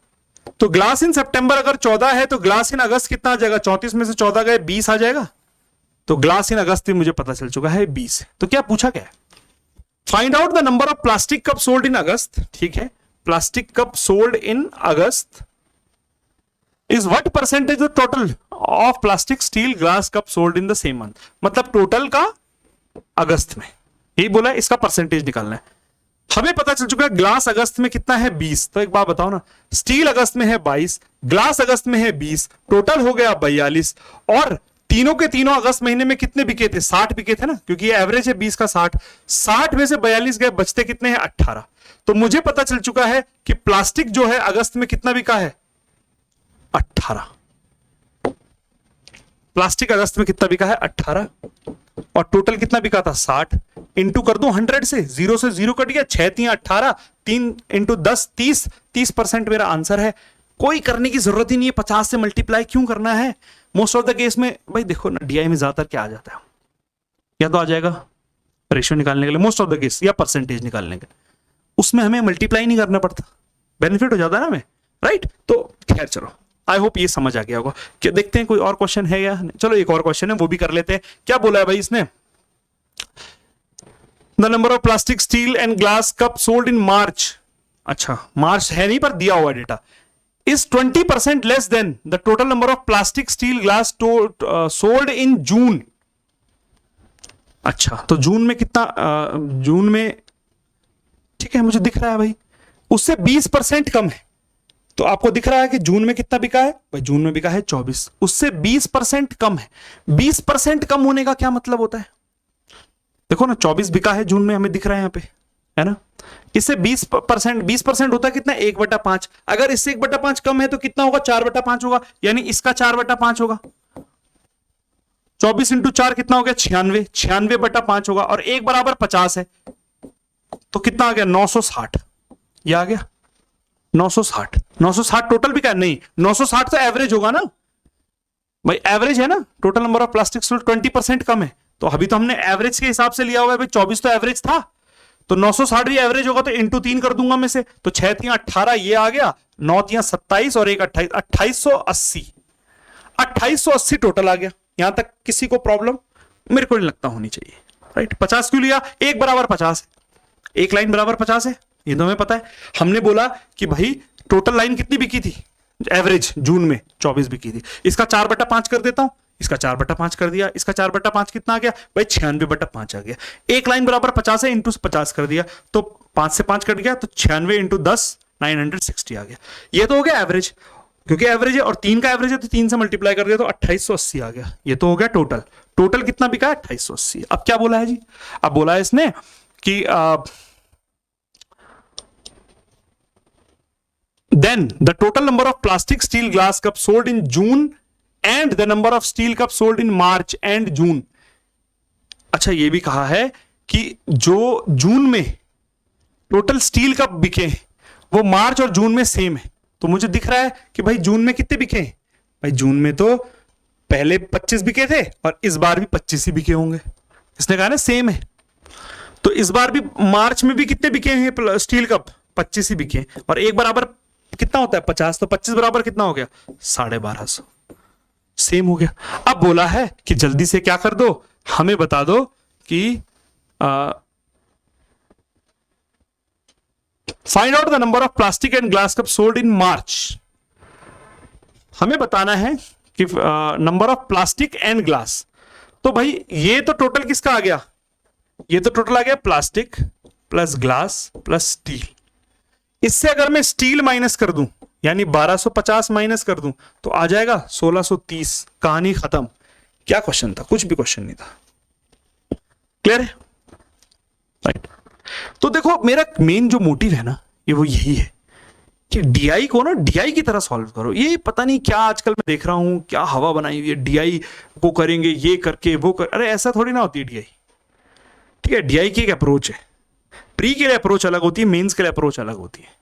तो ग्लास इन सितंबर अगर 14 है तो ग्लास इन अगस्त कितना आ जाएगा, 34 में से 14 गए 20 आ जाएगा। तो ग्लास इन अगस्त भी मुझे पता चल चुका है 20। तो क्या पूछा क्या है, find out the number of plastic cup sold in August, ठीक है। Plastic cup sold in August is what percentage of total of plastic steel glass cup sold in the same month. मतलब टोटल का अगस्त में, यही बोला है, इसका परसेंटेज निकालना है। हमें पता चल चुका है ग्लास अगस्त में कितना है 20। तो एक बात बताओ ना, स्टील अगस्त में है 22, ग्लास अगस्त में है 20, टोटल हो गया 42। और तीनों के तीनों अगस्त महीने में कितने बिके थे, 60 बिके थे ना, क्योंकि ये एवरेज है 20 का 60 में से 42 गए, बचते कितने हैं 18। तो मुझे पता चल चुका है कि प्लास्टिक जो है अगस्त में कितना बिका है 18। प्लास्टिक अगस्त में कितना बिका है 18, और टोटल कितना बिका था 60। इंटू कर दूं 100 से, 0 से 0 कट गया, 6 3 18, 3 इंटू 10 30% मेरा आंसर है। कोई करने की जरूरत ही नहीं है, 50 से मल्टीप्लाई क्यों करना है। मोस्ट ऑफ द केस में भाई देखो ना, डीआई में ज्यादातर क्या आ जाता है, या तो आ जाएगा रेशियो निकालने के लिए मोस्ट ऑफ द केस, या परसेंटेज निकालने के, उसमें हमें मल्टीप्लाई नहीं करना पड़ता, बेनिफिट हो जाता है ना हमें, राइट। तो खैर चलो, आई होप ये समझ आ गया होगा। क्या देखते हैं कोई और क्वेश्चन है या नहीं? चलो एक और क्वेश्चन है वो भी कर लेते हैं। क्या बोला है भाई इसने, the number of plastic steel and glass cup sold in March, अच्छा मार्च है नहीं पर दिया हुआ data, is 20% less than the total number of plastic steel glass sold in June। अच्छा तो जून में कितना, जून में ठीक है मुझे दिख रहा है भाई, उससे 20% कम है। तो आपको दिख रहा है कि जून में कितना बिका है भाई, जून में बिका है 24, उससे 20% कम है। 20% कम होने का क्या मतलब होता है, देखो ना 24 बिका है जून में, हमें दिख रहा है यहां पे, है ना। इससे 20% होता है कितना 1/5। अगर इससे 1/5 कम है तो कितना होगा 4/5 होगा, यानी इसका 4/5 होगा। 24 इंटू 4 कितना हो गया 96, 96/5 होगा। और 1 बराबर 50 है तो कितना आ गया 960, ये आ गया 960। 960 टोटल भी क्या नहीं, 960 तो एवरेज होगा ना भाई, एवरेज है ना। टोटल नंबर ऑफ प्लास्टिक 20% कम है, तो अभी तो हमने एवरेज के हिसाब से लिया हुआ है भाई, 24 तो एवरेज था, तो 960 भी एवरेज होगा, तो इंटू 3 कर दूंगा मैं से, तो 6 3 18 ये आ गया, 9 3 27 और 1 28, 2880 टोटल आ गया। यहां तक किसी को प्रॉब्लम मेरे को नहीं लगता होनी चाहिए, राइट। 50 क्यों लिया, 1 बराबर 50 है, एक लाइन बराबर 50 है, ये तो हमें पता है। हमने बोला कि भाई टोटल लाइन कितनी बिकी थी एवरेज जून में 24 बिकी थी, इसका 4/5 कर देता हूं, इसका 4/5 कर दिया, इसका 4/5 कितना आ गया भाई 96/5 आ गया। एक लाइन बराबर 50 है, इंटू 50 कर दिया, तो 5 से 5 कट गया, तो 96 इंटू 10 960 आ गया। ये तो हो गया एवरेज, क्योंकि एवरेज है और 3 का एवरेज है, तो 3 से मल्टीप्लाई कर दिया तो 2880 आ गया। ये तो हो गया टोटल। टोटल कितना बिका 2880। अब क्या बोला है जी, अब बोला है इसने कि then the total number of plastic steel glass cups sold in June and the number of steel cups sold in March and June। अच्छा ये भी कहा है कि जो जून में टोटल स्टील कप बिके वो मार्च और जून में सेम है। तो मुझे दिख रहा है कि भाई जून में कितने बिके हैं भाई, जून में तो पहले 25 बिके थे और इस बार भी 25 ही बिके होंगे, इसने कहा ना सेम है। तो इस बार भी मार्च में भी कितने बिके हैं स्टील कप, 25 ही बिके, और एक बराबर कितना होता है 50, तो 25 बराबर कितना हो गया 1250, सेम हो गया। अब बोला है कि जल्दी से क्या कर दो, हमें बता दो कि find out the number of plastic and glass cup sold in March. हमें बताना है कि number of plastic and glass. तो भाई ये तो टोटल किसका आ गया, ये तो टोटल आ गया plastic plus glass plus steel. इससे अगर मैं स्टील माइनस कर दूं, यानी 1250 माइनस कर दूं, तो आ जाएगा 1630। कहानी खत्म। क्या क्वेश्चन था, कुछ भी क्वेश्चन नहीं था। क्लियर है, राइट। तो देखो मेरा मेन जो मोटिव है ना, ये वो यही है कि डीआई को ना डीआई की तरह सॉल्व करो। ये पता नहीं क्या आजकल मैं देख रहा हूं, क्या हवा बनाई हुई है, डीआई को करेंगे ये करके वो कर, अरे ऐसा थोड़ी ना होती है डीआई। ठीक है, डीआई की एक अप्रोच है, प्री के लिए अप्रोच अलग होती है, मेंस के लिए अप्रोच अलग होती है।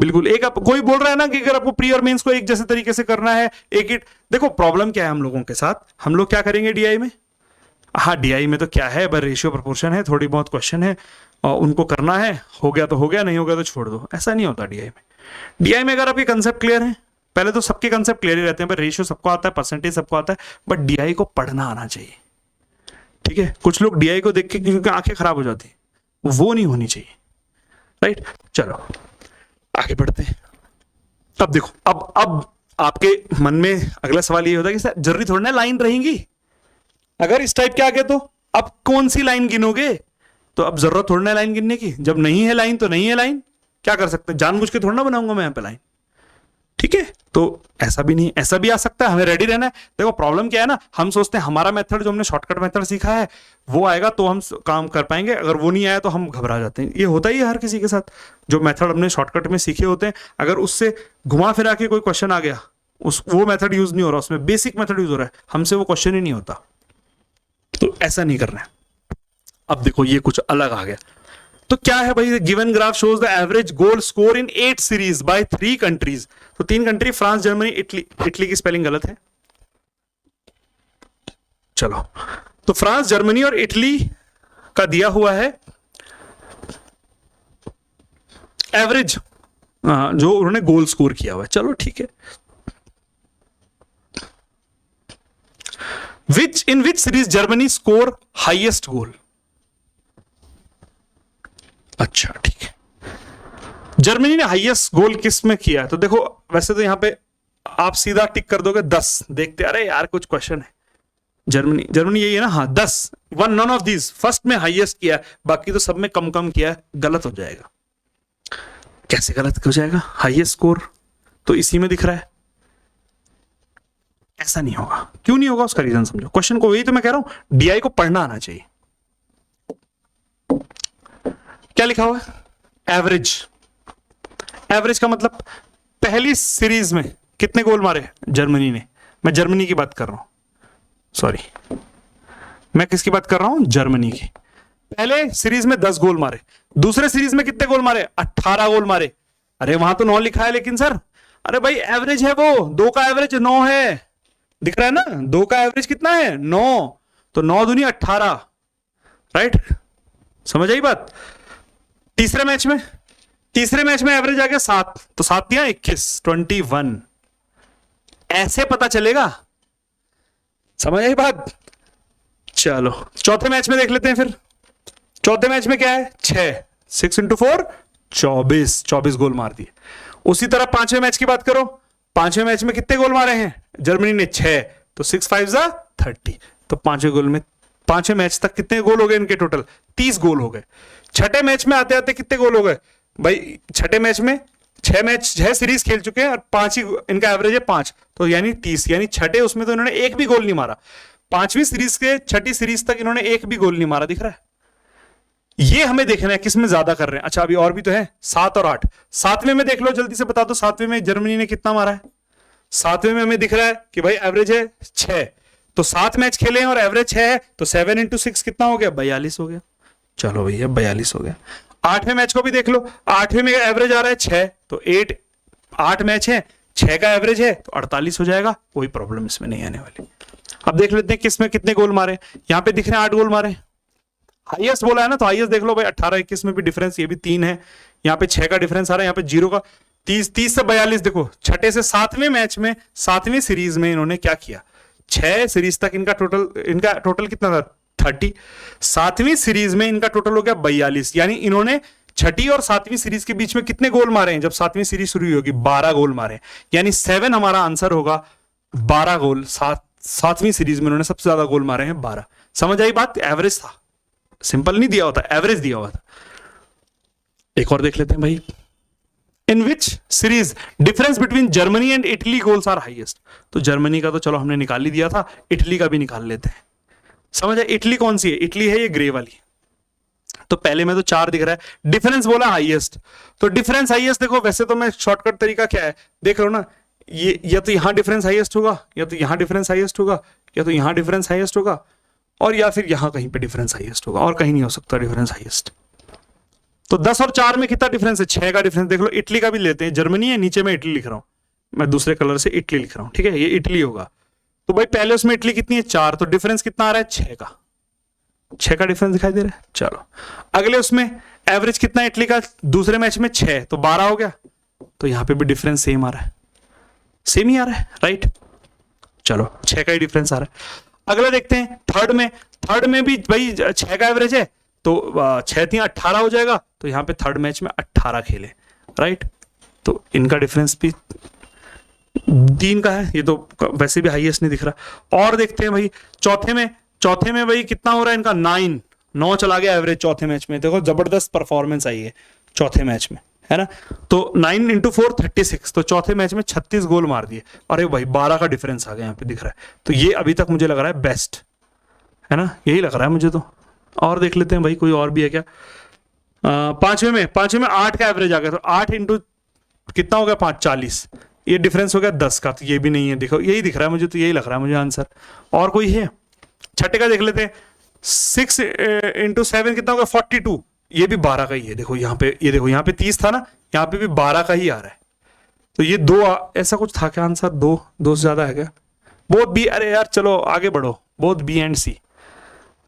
बिल्कुल, एक कोई बोल रहा है ना कि अगर आपको प्री और मेंस को एक जैसे तरीके से करना है, एक ही देखो प्रॉब्लम क्या है हम लोगों के साथ, हम लोग क्या करेंगे डीआई में, हाँ डीआई में तो क्या है, बस रेशियो प्रोपोर्शन है, थोड़ी बहुत क्वेश्चन है और उनको करना है, हो गया तो हो गया, नहीं हो गया तो छोड़ दो। ऐसा नहीं होता डीआई में। डीआई में अगर आपके कंसेप्ट क्लियर है, पहले तो सबके कंसेप्ट क्लियर ही रहते हैं, रेशियो सबको आता है, परसेंटेज सबको आता है, बट डीआई को पढ़ना आना चाहिए। ठीक है, कुछ लोग डीआई को देख के क्योंकि आंखें खराब हो जाती है, वो नहीं होनी चाहिए। राइट, चलो आगे बढ़ते हैं। अब देखो, अब आपके मन में अगला सवाल ये होता है कि सर जरूरी थोड़ी ना लाइन रहेंगी, अगर इस टाइप के आ गए तो अब कौन सी लाइन गिनोगे, तो अब जरूरत थोड़ी ना लाइन गिनने की, जब नहीं है लाइन तो नहीं है लाइन, क्या कर सकते हैं, जानबूझ के थोड़ा ना बनाऊंगा मैं यहां पे लाइन। ठीक है, तो ऐसा भी नहीं, ऐसा भी आ सकता है, हमें रेडी रहना है। देखो प्रॉब्लम क्या है ना, हम सोचते हैं हमारा मेथड जो हमने शॉर्टकट मेथड सीखा है वो आएगा तो हम काम कर पाएंगे, अगर वो नहीं आया तो हम घबरा जाते हैं। ये होता ही है हर किसी के साथ, जो मेथड हमने शॉर्टकट में सीखे होते हैं, अगर उससे घुमा फिरा के कोई क्वेश्चन आ गया, वो मेथड यूज नहीं हो रहा, उसमें बेसिक मेथड यूज हो रहा है, हमसे वो क्वेश्चन ही नहीं होता, तो ऐसा नहीं करना है। अब देखो ये कुछ अलग आ गया, तो क्या है भाई, given graph shows the average goal score in 8 series by 3 countries. तो 3 country, France, Germany, Italy. Italy की स्पेलिंग गलत है, चलो। तो फ्रांस, जर्मनी और इटली का दिया हुआ है एवरेज, जो उन्होंने गोल स्कोर किया हुआ है, चलो ठीक है। In which series Germany score highest goal. अच्छा ठीक है, जर्मनी ने हाईएस्ट गोल किस में किया, तो देखो वैसे तो यहां पे आप सीधा टिक कर दोगे 10, देखते अरे यार कुछ क्वेश्चन है, जर्मनी यही है ना, हाँ 10, नन ऑफ दीज, फर्स्ट में हाईएस्ट किया, बाकी तो सब में कम कम किया, गलत हो जाएगा। कैसे गलत हो जाएगा, हाईएस्ट स्कोर तो इसी में दिख रहा है, ऐसा नहीं होगा। क्यों नहीं होगा उसका रीजन समझो, क्वेश्चन को, वही तो मैं कह रहा हूं, डीआई को पढ़ना आना चाहिए। क्या लिखा हुआ है, एवरेज। एवरेज का मतलब पहली सीरीज में कितने गोल मारे जर्मनी ने, मैं जर्मनी की बात कर रहा हूं, सॉरी मैं किसकी बात कर रहा हूं, जर्मनी की। पहले सीरीज में 10 गोल मारे, दूसरे सीरीज में कितने गोल मारे, 18 गोल मारे। अरे वहां तो 9 लिखा है, लेकिन सर अरे भाई एवरेज है वो, 2 का एवरेज 9 है, दिख रहा है ना, 2 का एवरेज कितना है 9, तो 9 दूनी 18, राइट, समझ आई बात। तीसरे मैच में एवरेज आ गया 7, तो 7 दिया 21, 21, ऐसे पता चलेगा, समझ आई बात। चलो चौथे मैच में देख लेते हैं फिर, चौथे मैच में क्या है, 6 इंटू 4 24 गोल मार दिए। उसी तरह पांचवें मैच की बात करो, पांचवें मैच में कितने गोल मारे हैं जर्मनी ने, 6, तो 6 5 30, तो पांचवें मैच तक कितने गोल हो गए इनके, टोटल 30 गोल हो गए। छठे मैच में आते आते कितने गोल हो गए भाई, छठे मैच में 6 सीरीज खेल चुके हैं और 5 ही इनका एवरेज है 5, तो यानी 30, यानी छठे उसमें तो इन्होंने एक भी गोल नहीं मारा, 5वीं सीरीज के छठी सीरीज तक इन्होंने एक भी गोल नहीं मारा, दिख रहा है। ये हमें देखना है किसमें ज्यादा कर रहे हैं। अच्छा अभी और भी तो है, 7 और 8, 7वें में देख लो जल्दी से बता दो, 7वें में जर्मनी ने कितना मारा है, 7वें में हमें दिख रहा है कि भाई एवरेज है 6, तो 7 मैच खेले हैं और एवरेज 6 है, तो 7 इंटू 6 कितना हो गया, 42 हो गया। चलो भैया 42 हो गया। 8वें मैच को भी देख लो, 8वें में एवरेज आ रहा है 6, तो 8 मैच है, 6 का एवरेज है, तो 48 हो जाएगा, कोई प्रॉब्लम इसमें नहीं आने वाली। अब देख लेते हैं किसमें कितने गोल मारे, यहां पे दिख रहे हैं 8 गोल मारे, हाईएस्ट बोला है ना, तो हाईएस्ट देख लो भाई, 18-21 में भी डिफरेंस, ये भी 3 है, यहाँ पे 6 का डिफरेंस आ रहा है, यहाँ पे 0 का, 30 से 42, देखो छठे से 7वें मैच में 7वीं सीरीज में इन्होंने क्या किया, 6 सीरीज तक इनका टोटल कितना था 30, 7वीं सीरीज में इनका टोटल हो गया 42, यानी इन्होंने छठी और 7वीं सीरीज के बीच में कितने गोल मारे हैं, जब 7वीं सीरीज शुरू हुई होगी 12 गोल मारे, यानी 7 हमारा आंसर होगा, 12 गोल 7वीं सीरीज में इन्होंने सबसे ज्यादा गोल मारे हैं 12। समझ आई बात, एवरेज था, सिंपल नहीं दिया होता, एवरेज दिया हुआ था। एक और देख लेते हैं भाई, in which series difference between Germany and Italy goals are highest. तो जर्मनी का तो चलो हमने निकाल ही दिया था, इटली का भी निकाल लेते हैं। समझ आए, इटली कौन सी है, इटली है ये ग्रे वाली, तो पहले में तो 4 दिख रहा है, डिफरेंस बोला हाईएस्ट, तो डिफरेंस हाईएस्ट देखो, वैसे तो मैं शॉर्टकट तरीका क्या है देख लो ना, ये या तो यहां डिफरेंस हाईएस्ट होगा, या तो यहां डिफरेंस हाईएस्ट होगा, या तो यहां डिफरेंस हाईएस्ट होगा, और या फिर यहां कहीं पे डिफरेंस हाईएस्ट होगा, और कहीं नहीं हो सकता डिफरेंस हाईएस्ट। तो 10 और 4 में कितना डिफरेंस है? 6 का डिफरेंस। देख लो, इटली का भी लेते हैं, जर्मनी है, नीचे में इटली लिख रहा हूं, मैं दूसरे कलर से इटली लिख रहा हूं, ठीक है, ये इटली होगा। तो भाई पहले उसमें इटली कितनी है? 4, तो डिफरेंस कितना आ रहा है? 6 का। 6 का डिफरेंस दिखाई दे रहा है। चलो अगले उसमें एवरेज कितना है इटली का दूसरे मैच में? 6, तो 12 हो गया। तो यहां पे भी डिफरेंस सेम आ रहा है, सेम ही आ रहा है, राइट। चलो 6 का ही डिफरेंस आ रहा है। अगला देखते हैं थर्ड में। थर्ड में भी भाई 6 का एवरेज है, तो 6 3 18 हो जाएगा। तो यहां पे थर्ड मैच में 18 खेले, राइट। तो इनका डिफरेंस भी 3 का है, ये तो वैसे भी हाईएस्ट नहीं दिख रहा। और देखते हैं भाई चौथे में। चौथे में भाई कितना हो रहा है इनका? 9 चला गया एवरेज चौथे मैच में। देखो जबरदस्त परफॉर्मेंस आई है चौथे मैच में, है ना। तो 9 × 4 36, तो चौथे मैच में 36 गोल मार दिए। अरे भाई 12 का डिफरेंस आ गया यहाँ पे दिख रहा है। तो ये अभी तक मुझे लग रहा है बेस्ट, है ना, यही लग रहा है मुझे तो। और देख लेते हैं भाई कोई और भी है क्या। पांचवें में 8 का एवरेज आ गया। तो 8 × कितना हो गया? 5 40, ये डिफरेंस हो गया 10 का। तो ये भी नहीं है, देखो यही दिख रहा है मुझे, तो यही लग रहा है मुझे आंसर। और कोई है? छठे का देख लेते हैं। 6 × 7 कितना हो गया? 42, ये भी 12 का ही है। देखो यहाँ पे, ये देखो यहाँ पे 30 था ना, यहाँ पे भी 12 का ही आ रहा है। तो ये 2 ऐसा कुछ था क्या आंसर? 2 से ज्यादा है क्या? Both b. अरे यार चलो आगे बढ़ो, बोथ बी एंड सी।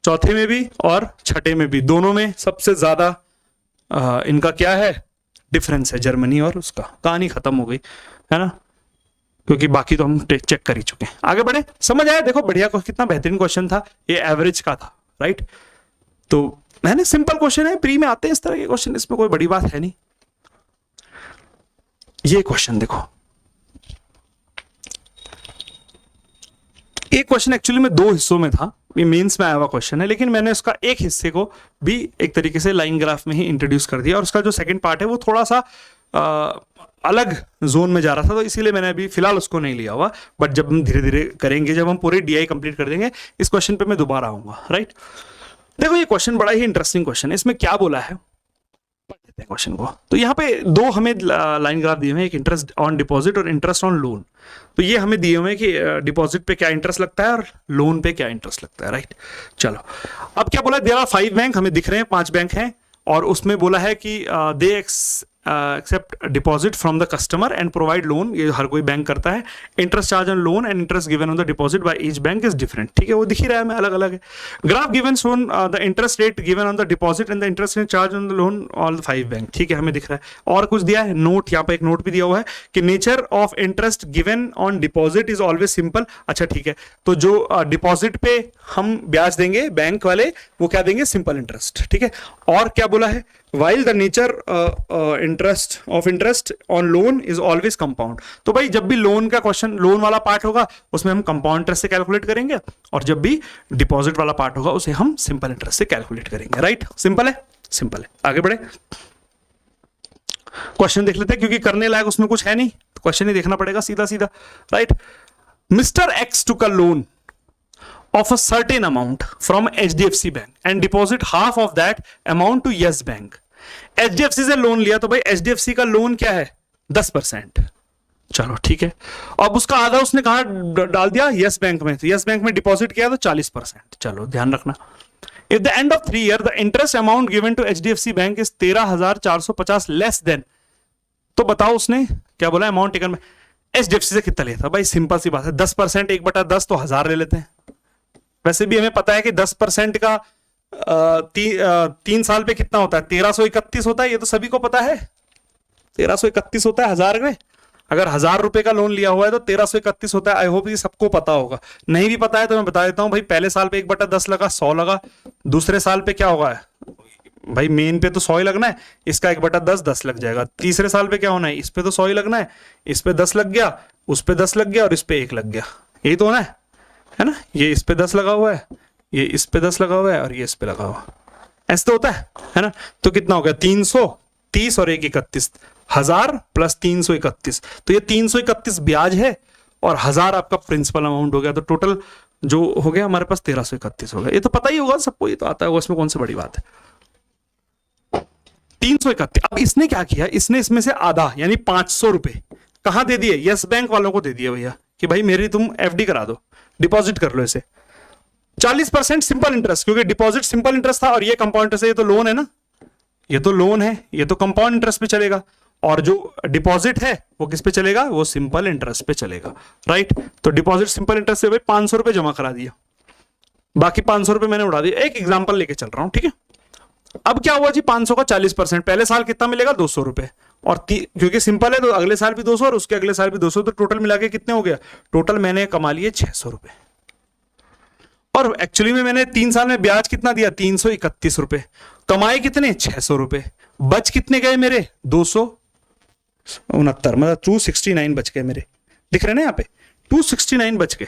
चौथे में भी और छठे में भी, दोनों में सबसे ज्यादा इनका क्या है? डिफरेंस है, जर्मनी और उसका। कहानी खत्म हो गई, है ना, क्योंकि बाकी तो हम चेक कर ही चुके हैं। आगे बढ़े, समझ आया? देखो बढ़िया, कितना बेहतरीन क्वेश्चन था, ये एवरेज का था, राइट। तो मैंने सिंपल क्वेश्चन है, प्री में आते हैं इस तरह के क्वेश्चन, इसमें कोई बड़ी बात है नहीं। ये क्वेश्चन देखो, एक क्वेश्चन एक्चुअली में 2 हिस्सों में था, ये मेंस में आया हुआ क्वेश्चन है, लेकिन मैंने उसका एक हिस्से को भी एक तरीके से लाइन ग्राफ में ही इंट्रोड्यूस कर दिया, और उसका जो सेकंड पार्ट है वो थोड़ा सा अलग जोन में जा रहा था, तो इसीलिए मैंने अभी फिलहाल उसको नहीं लिया हुआ। बट जब हम धीरे धीरे करेंगे, जब हम पूरे डीआई कंप्लीट कर देंगे, इस क्वेश्चन पे मैं दोबारा आऊंगा, राइट। देखो ये क्वेश्चन बड़ा ही इंटरेस्टिंग क्वेश्चन है। इसमें क्या बोला है, पढ़ लेते हैं क्वेश्चन को। तो यहाँ पे 2 हमें लाइन ग्राफ दिए हुए हैं, एक इंटरेस्ट ऑन डिपॉजिट और इंटरेस्ट ऑन लोन। तो ये हमें दिए हुए हैं कि डिपॉजिट पे क्या इंटरेस्ट लगता है और लोन पे क्या इंटरेस्ट लगता है, राइट। चलो अब क्या बोला, देयर आर 5 बैंक, हमें दिख रहे हैं 5 बैंक हैं, और उसमें बोला है कि they accept deposit from the customer and provide loan, ये हर कोई बैंक करता है। Interest charge on loan and interest given on the deposit by each bank is different, ठीक है, वो दिख ही रहा है हमें, अलग अलग है। Graph given shown the interest rate given on the deposit and the interest rate charge on the loan all 5 bank, ठीक है, हमें दिख रहा है। और कुछ दिया है नोट, यहाँ पे एक नोट भी दिया हुआ है कि nature of interest given on deposit is always simple. अच्छा ठीक है, तो जो डिपॉजिट पे हम ब्याज देंगे बैंक वाले, वो क्या देंगे? सिंपल इंटरेस्ट, ठीक है। और क्या बोला है, while the nature interest of interest on loan is always compound। तो भाई जब भी लोन का क्वेश्चन, लोन वाला पार्ट होगा, उसमें हम कंपाउंड इंटरेस्ट से कैलकुलेट करेंगे, और जब भी डिपॉजिट वाला पार्ट होगा उसे हम सिंपल इंटरेस्ट से कैलकुलेट करेंगे, राइट। सिंपल है, सिंपल है। आगे बढ़े, क्वेश्चन देख लेते हैं, क्योंकि करने लायक उसमें कुछ है नहीं, तो क्वेश्चन ही देखना पड़ेगा सीधा सीधा, right. Mister x took a loan of a certain amount from HDFC Bank and deposit half of that amount to Yes Bank। HDFC से लोन लिया, तो भाई HDFC का लोन क्या है? 10%। चलो ठीक है, अब उसका आधा उसने कहा डाल दिया? यस बैंक में। तो यस बैंक में डिपॉजिट किया तो 40%। चलो ध्यान रखना, if the end of 3 year the interest amount given to HDFC bank is 13,450 less than, तो बताओ उसने क्या बोला अमाउंट टेकन में। HDFC से कितना लिया था? भाई सिंपल सी बात है, 10% 1/10 तो 1000 ले लेते हैं। वैसे भी हमें पता है कि 10% का 3 साल पे कितना होता है? 1331 होता है, ये तो सभी को पता है, 1331 होता है 1000 में। अगर 1000 रुपए का लोन लिया हुआ है तो 1331 होता है। आई होप ये सबको पता होगा, नहीं भी पता है तो मैं बता देता हूं भाई। पहले साल पे 1/10 लगा, 100 लगा। दूसरे साल पे क्या होगा भाई, मेन पे तो 100 ही लगना है, इसका 1/10 10 लग जाएगा। तीसरे साल पे क्या होना है, इस पे तो 100 ही लगना है, इस पे 10 लग गया, उस पे 10 लग गया और इस पे 1 लग गया, यही तो होना है ना। ये इस पे 10 लगा हुआ है, ये इस पे 10 लगा हुआ है, और ये इस पे लगा हुआ, ऐसे तो होता है ना। तो कितना हो गया? 330 और 1 31, 1000 प्लस 331, तो ये 331 ब्याज है और 1000 आपका प्रिंसिपल अमाउंट हो गया। तो टोटल जो हो गया हमारे पास 1331 हो गया। ये तो पता ही होगा सबको, ये तो आता होगा, इसमें कौन सी बड़ी बात है। 331। अब इसने क्या किया, इसने इसमें से आधा यानी 500 रुपए कहां दे दिए? यस बैंक वालों को दे दिए भैया कि भाई मेरी तुम FD करा दो, डिपॉजिट कर लो इसे। 40% सिंपल इंटरेस्ट, क्योंकि डिपॉजिट सिंपल इंटरेस्ट था और ये कंपाउंड इंटरेस्ट है, ये तो लोन है ना, ये तो लोन है, ये तो कंपाउंड इंटरेस्ट पे चलेगा, और जो डिपॉजिट है वो किस पे चलेगा, वो सिंपल इंटरेस्ट पे चलेगा, राइट। तो डिपॉजिट सिंपल इंटरेस्ट से भाई 500 रुपए जमा करा दिया, बाकी 500 रुपए मैंने उड़ा दिया। एक एग्जांपल लेके चल रहा हूं, ठीक है। अब क्या हुआ जी, 500 का 40%, पहले साल कितना मिलेगा, 200 रुपए, और क्योंकि सिंपल है तो अगले साल भी 200 और उसके अगले साल भी 200, तो टोटल मिला के कितने हो गया, टोटल मैंने कमा लिए 600 रुपए। और एक्चुअली में मैंने 3 साल में ब्याज कितना दिया, 331 रुपए, कमाए कितने, 600 रुपए, बच कितने गए मेरे, 269, मतलब 269 बच गए मेरे, दिख रहे ना यहाँ पे, 269 बच गए,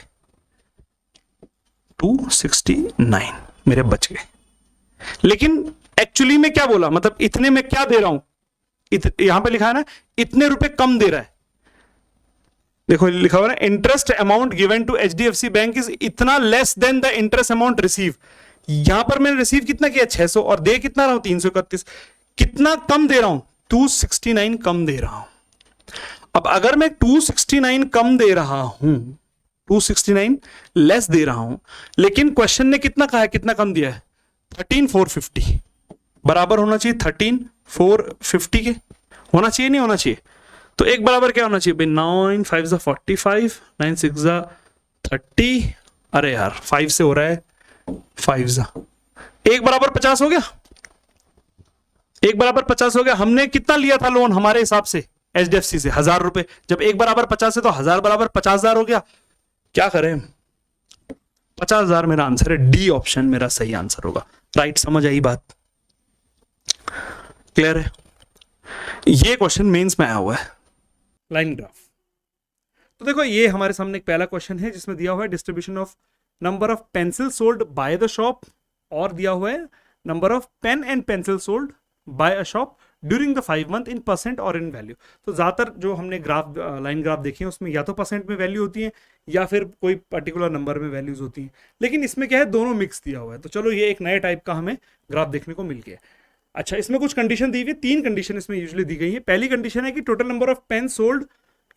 269 मेरे बच गए। लेकिन एक्चुअली में क्या बोला, मतलब इतने में क्या दे रहा हूं, यहां पे लिखा है ना, इतने रुपए कम दे रहा है, देखो लिखा हुआ है, interest amount given to HDFC bank is इतना less than the interest amount receive. यहां पर मैंने रिसीव कितना किया, 600, और दे कितना रहा हूं, 331, कितना कम दे रहा हूं, 269 कम दे रहा हूं। अब अगर मैं 269 कम दे रहा हूं, 269 लेस दे रहा हूं, लेकिन क्वेश्चन ने कितना कहा है, कितना कम दिया है, 13,450, बराबर होना चाहिए 13,450 के, होना चाहिए नहीं होना चाहिए, तो एक बराबर क्या होना चाहिए भाई, 9 5 45, 9 6 30, अरे यार 5 से हो रहा है, 5 एक बराबर 50 हो गया, एक बराबर 50 हो गया। हमने कितना लिया था लोन हमारे हिसाब से एचडीएफसी से, 1000 रुपए, जब एक बराबर 50 है तो 1000 बराबर 50,000 हो गया। क्या करें, 50,000 मेरा आंसर है, डी ऑप्शन मेरा सही आंसर होगा, राइट। समझ आई बात, क्लियर है। ये क्वेश्चन मेंस में आया हुआ है, लाइन ग्राफ। तो देखो ये हमारे सामने एक पहला क्वेश्चन है जिसमें दिया हुआ है distribution of number of pencil sold by the shop, और दिया हुआ है number of pen and pencil sold by a shop during the 5 month in percent और इन वैल्यू। तो ज्यादातर जो हमने ग्राफ, लाइन ग्राफ देखे हैं उसमें या तो परसेंट में वैल्यू होती है या फिर कोई पर्टिकुलर नंबर में वैल्यूज होती हैं, लेकिन इसमें क्या है, दोनों मिक्स दिया हुआ है। तो चलो ये एक नए टाइप का हमें ग्राफ देखने को मिल गया। अच्छा, इसमें कुछ कंडीशन दी हुई है, 3 कंडीशन इसमें यूजुअली दी गई है। पहली कंडीशन है कि total number of pen sold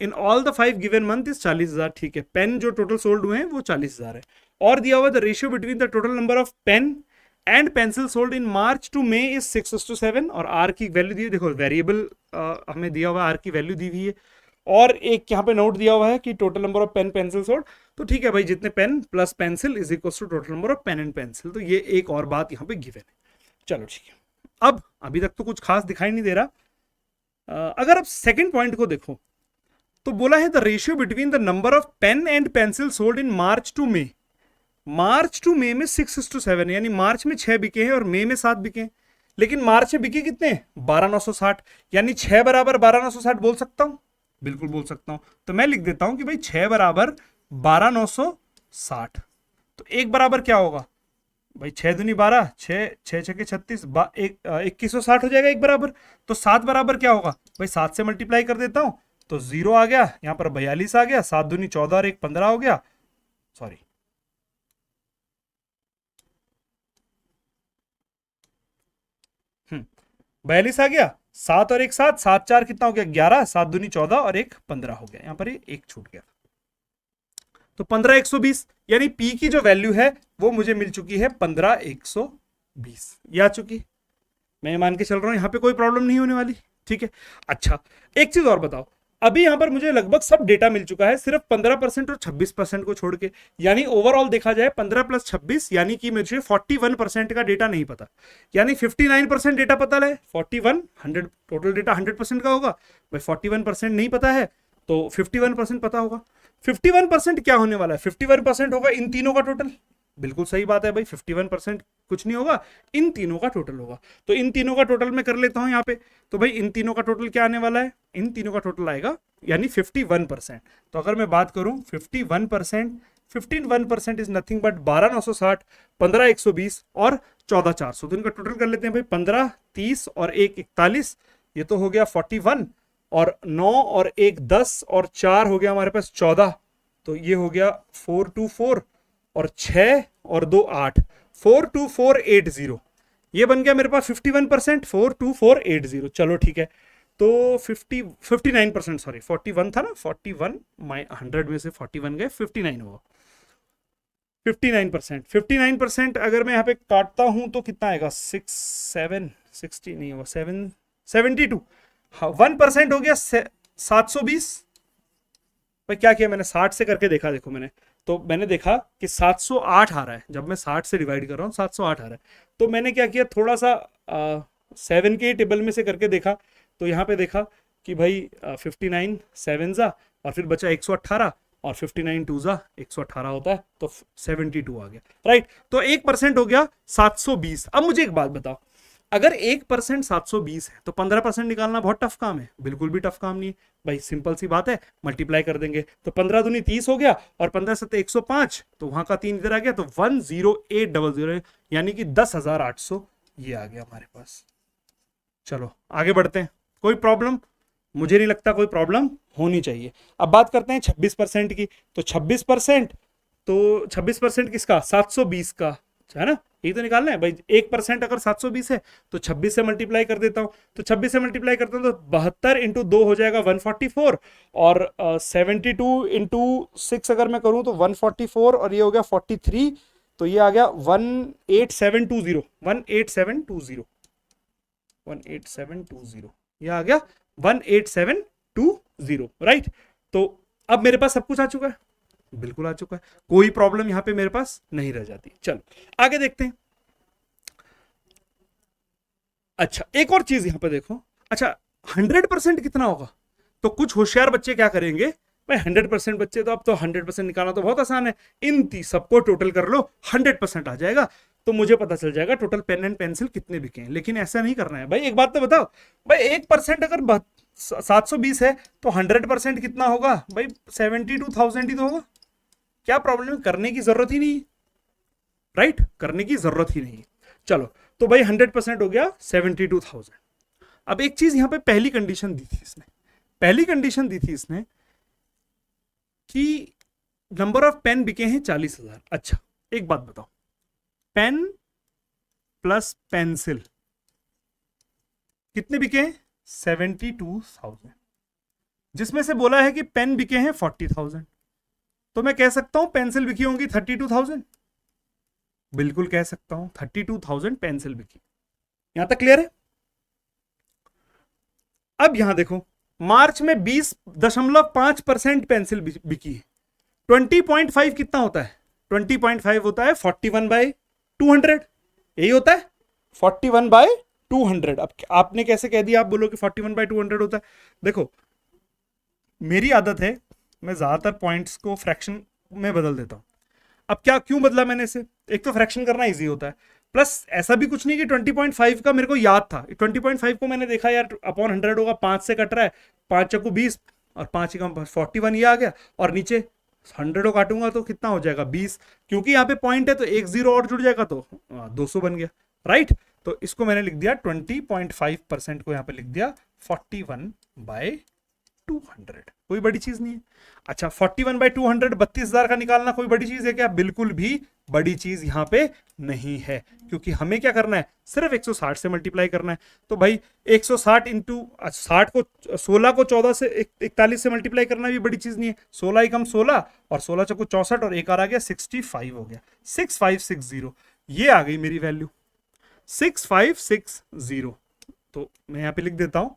in all the 5 given month is 40,000, ठीक है, पेन जो टोटल सोल्ड हुए हैं वो 40,000 है। और दिया हुआ the ratio between the total number of pen and pencil sold in March to May is 6:7, और आर की वैल्यू दी है, देखो वेरिएबल हमें दिया हुआ है, आर की वैल्यू दी हुई है, और एक यहाँ पे नोट दिया हुआ है कि total number of pen pencil sold. तो ठीक है भाई, जितने pen plus pencil is equal to total number of pen and pencil, तो ये एक और बात यहाँ पे गिवन है। चलो ठीक है, अब अभी तक तो कुछ खास दिखाई नहीं दे रहा। अगर आप सेकंड पॉइंट को देखो तो बोला है the ratio between the number of pen and pencil sold in March to May. March to May में 6:7, यानी मार्च में 6 बिके हैं और मे में 7 बिके हैं, लेकिन मार्च में बिके कितने, 12,960, यानी 6 बराबर 12,960 बोल सकता हूं, बिल्कुल बोल सकता हूं। तो मैं लिख देता हूं कि भाई 6 बराबर 12,960, तो एक बराबर क्या होगा भाई, 6 दूनी 12, 6 6 6 के 36, 2160 हो जाएगा एक बराबर। तो 7 बराबर क्या होगा भाई, 7 से मल्टीप्लाई कर देता हूं तो 0 आ गया, यहां पर 42 आ गया, 7 दूनी 14 और 1 15 हो गया, सॉरी 42 आ गया, 7 और 1 7, 7 4 कितना हो गया 11, 7 दूनी 14 और 1 15 हो गया, यहां पर ये 1 छूट गया, तो 15,120, यानी पी की जो वैल्यू है वो मुझे मिल चुकी है 15,120, ये आ चुकी, मैं मान के चल रहा हूं यहां पे कोई प्रॉब्लम नहीं होने वाली, ठीक है। अच्छा, एक चीज और बताओ, अभी यहां पर मुझे लगभग सब डेटा मिल चुका है, सिर्फ 15% और 26% को छोड़ के, यानी ओवरऑल देखा जाए 15 + 26, यानी कि मुझे 41% का डेटा नहीं पता, यानी 59% डेटा पता है, 41 100 टोटल डेटा 100% का होगा भाई, 41% नहीं पता है तो 51% पता होगा। 51% क्या होने वाला है, 51% होगा इन तीनों का टोटल, बिल्कुल सही बात है भाई, 51% कुछ नहीं होगा, इन तीनों का टोटल होगा। तो इन तीनों का टोटल मैं कर लेता हूं यहाँ पे, तो भाई इन तीनों का टोटल क्या आने वाला है, इन तीनों का टोटल आएगा यानी 51%। तो अगर मैं बात करूं 51%, 51% इज नथिंग बट 12,960, 15,120 और 14,400, तो इनका टोटल कर लेते हैं भाई, 15 30 और 1 41, ये तो हो गया 41, और 9 और 1 10 और 4 हो गया हमारे पास 14, तो ये हो गया 424, और 6 और 2 8, 42480, ये बन गया मेरे पास 51%, 42480। चलो ठीक है, तो 59%, सॉरी 41 था ना, 41 100 में से 41 गए, 59 होगा, 59%। 59% अगर मैं यहाँ पे काटता हूं तो कितना आएगा, 6 7 60 नहीं हुआ, 72, हाँ 1% हो गया 720। भाई क्या किया मैंने, 60 से करके देखा, देखो मैंने, तो मैंने देखा कि 708 आ रहा है, जब मैं 60 से डिवाइड कर रहा हूँ 708 आ रहा है। तो मैंने क्या किया, थोड़ा सा 7 के टेबल में से करके देखा, तो यहाँ पे देखा कि भाई 59 7 जा और फिर बचा 118 और 59 2 जा 118 होता है, तो 72 आ गया, राइट। तो 1% हो गया 720। अब मुझे एक बात बताओ, अगर 1% 720 है तो 15% निकालना बहुत टफ काम है? बिल्कुल भी टफ काम नहीं है भाई, सिंपल सी बात है, मल्टीप्लाई कर देंगे तो 15 दूनी 30 हो गया और 15 सत्ते 105, तो वहां का 3 इधर आ गया, तो 10800 यानी कि 10,800 ये आ गया हमारे पास। चलो आगे बढ़ते हैं, कोई प्रॉब्लम? मुझे नहीं लगता कोई प्रॉब्लम होनी चाहिए। अब बात करते हैं 26% की, तो 26%, तो 26% किसका, 720 का, है ना, यही तो निकालना है भाई। 1% अगर 720 है तो 26 से मल्टीप्लाई कर देता हूं, तो 26 से मल्टीप्लाई करता हूं तो 72 इंटू 2 हो जाएगा 144, और 72 इंटू 6 अगर मैं करूं तो 144, और ये हो गया 43, तो ये आ गया 18720, 18720, 18720, ये आ गया 18720, राइट। तो अब मेरे पास सब कुछ आ चुका है, बिल्कुल आ चुका है, कोई प्रॉब्लम यहां पे मेरे पास नहीं रह जाती। चलो आगे देखते हैं। अच्छा एक और चीज यहां पे देखो, अच्छा 100% कितना होगा? तो कुछ होशियार बच्चे क्या करेंगे भाई, 100% बच्चे तो अब तो 100% निकालना तो बहुत आसान है, इन सबको टोटल कर लो 100% आ जाएगा, तो मुझे पता चल जाएगा टोटल पेन एंड पेंसिल कितने बिके हैं। लेकिन ऐसा नहीं करना है भाई, एक बात तो बताओ भाई, 1% अगर 720 है तो 100% कितना होगा भाई, 72,000 ही तो होगा। क्या प्रॉब्लम है, करने की जरूरत ही नहीं, राइट, करने की जरूरत ही नहीं। चलो तो भाई 100% हो गया 72,000। अब एक चीज यहां पे पहली कंडीशन दी थी इसने, पहली कंडीशन दी थी इसने कि नंबर ऑफ पेन बिके हैं 40,000। अच्छा एक बात बताओ, पेन प्लस पेंसिल कितने बिके हैं, 72,000, जिसमें से बोला है कि पेन बिके हैं 40,000, तो मैं कह सकता हूं पेंसिल बिकी होंगी 32,000, बिल्कुल कह सकता हूं 32,000 पेंसिल बिकी। यहां तक क्लियर है? अब यहां देखो, मार्च में 20.5% पेंसिल बिकी है, 20.5 कितना होता है, 20.5 होता है 41/200, यही होता है 41/200। अब आपने कैसे कह दिया, आप बोलो कि 41/200 होता है? देखो मेरी आदत है, मैं ज्यादातर पॉइंट्स को फ्रैक्शन में बदल देता हूं। अब क्या, क्यों बदला मैंने इसे, एक तो फ्रैक्शन करना इजी होता है, प्लस ऐसा भी कुछ नहीं कि 20.5 का मेरे को याद था, 20.5 को मैंने देखा यार अपॉन 100 होगा, 5 से कट रहा है, 5 चक्कू 20 और 5 ही कम 41, ये आ गया, और नीचे 100 को काटूंगा तो कितना हो जाएगा 20, क्योंकि यहाँ पे पॉइंट है तो एक जीरो और जुड़ जाएगा तो 200 बन गया, राइट। तो इसको मैंने लिख दिया 20.5% को यहाँ पे लिख दिया 41/200, कोई बड़ी चीज नहीं है। अच्छा 41/200 32,000 का निकालना कोई बड़ी चीज है क्या? बिल्कुल भी बड़ी चीज यहां पे नहीं है, क्योंकि हमें क्या करना है, सिर्फ 160 से मल्टीप्लाई करना है। तो भाई 160 इंटू 60 को 16 को 14 से 41 से मल्टीप्लाई करना भी बड़ी चीज नहीं है, 16 एकम 16 और 16 चौको 64 और एक आ गया 65 हो गया, 6560, ये आ गई मेरी वैल्यू 6560। तो मैं यहां पे लिख देता हूं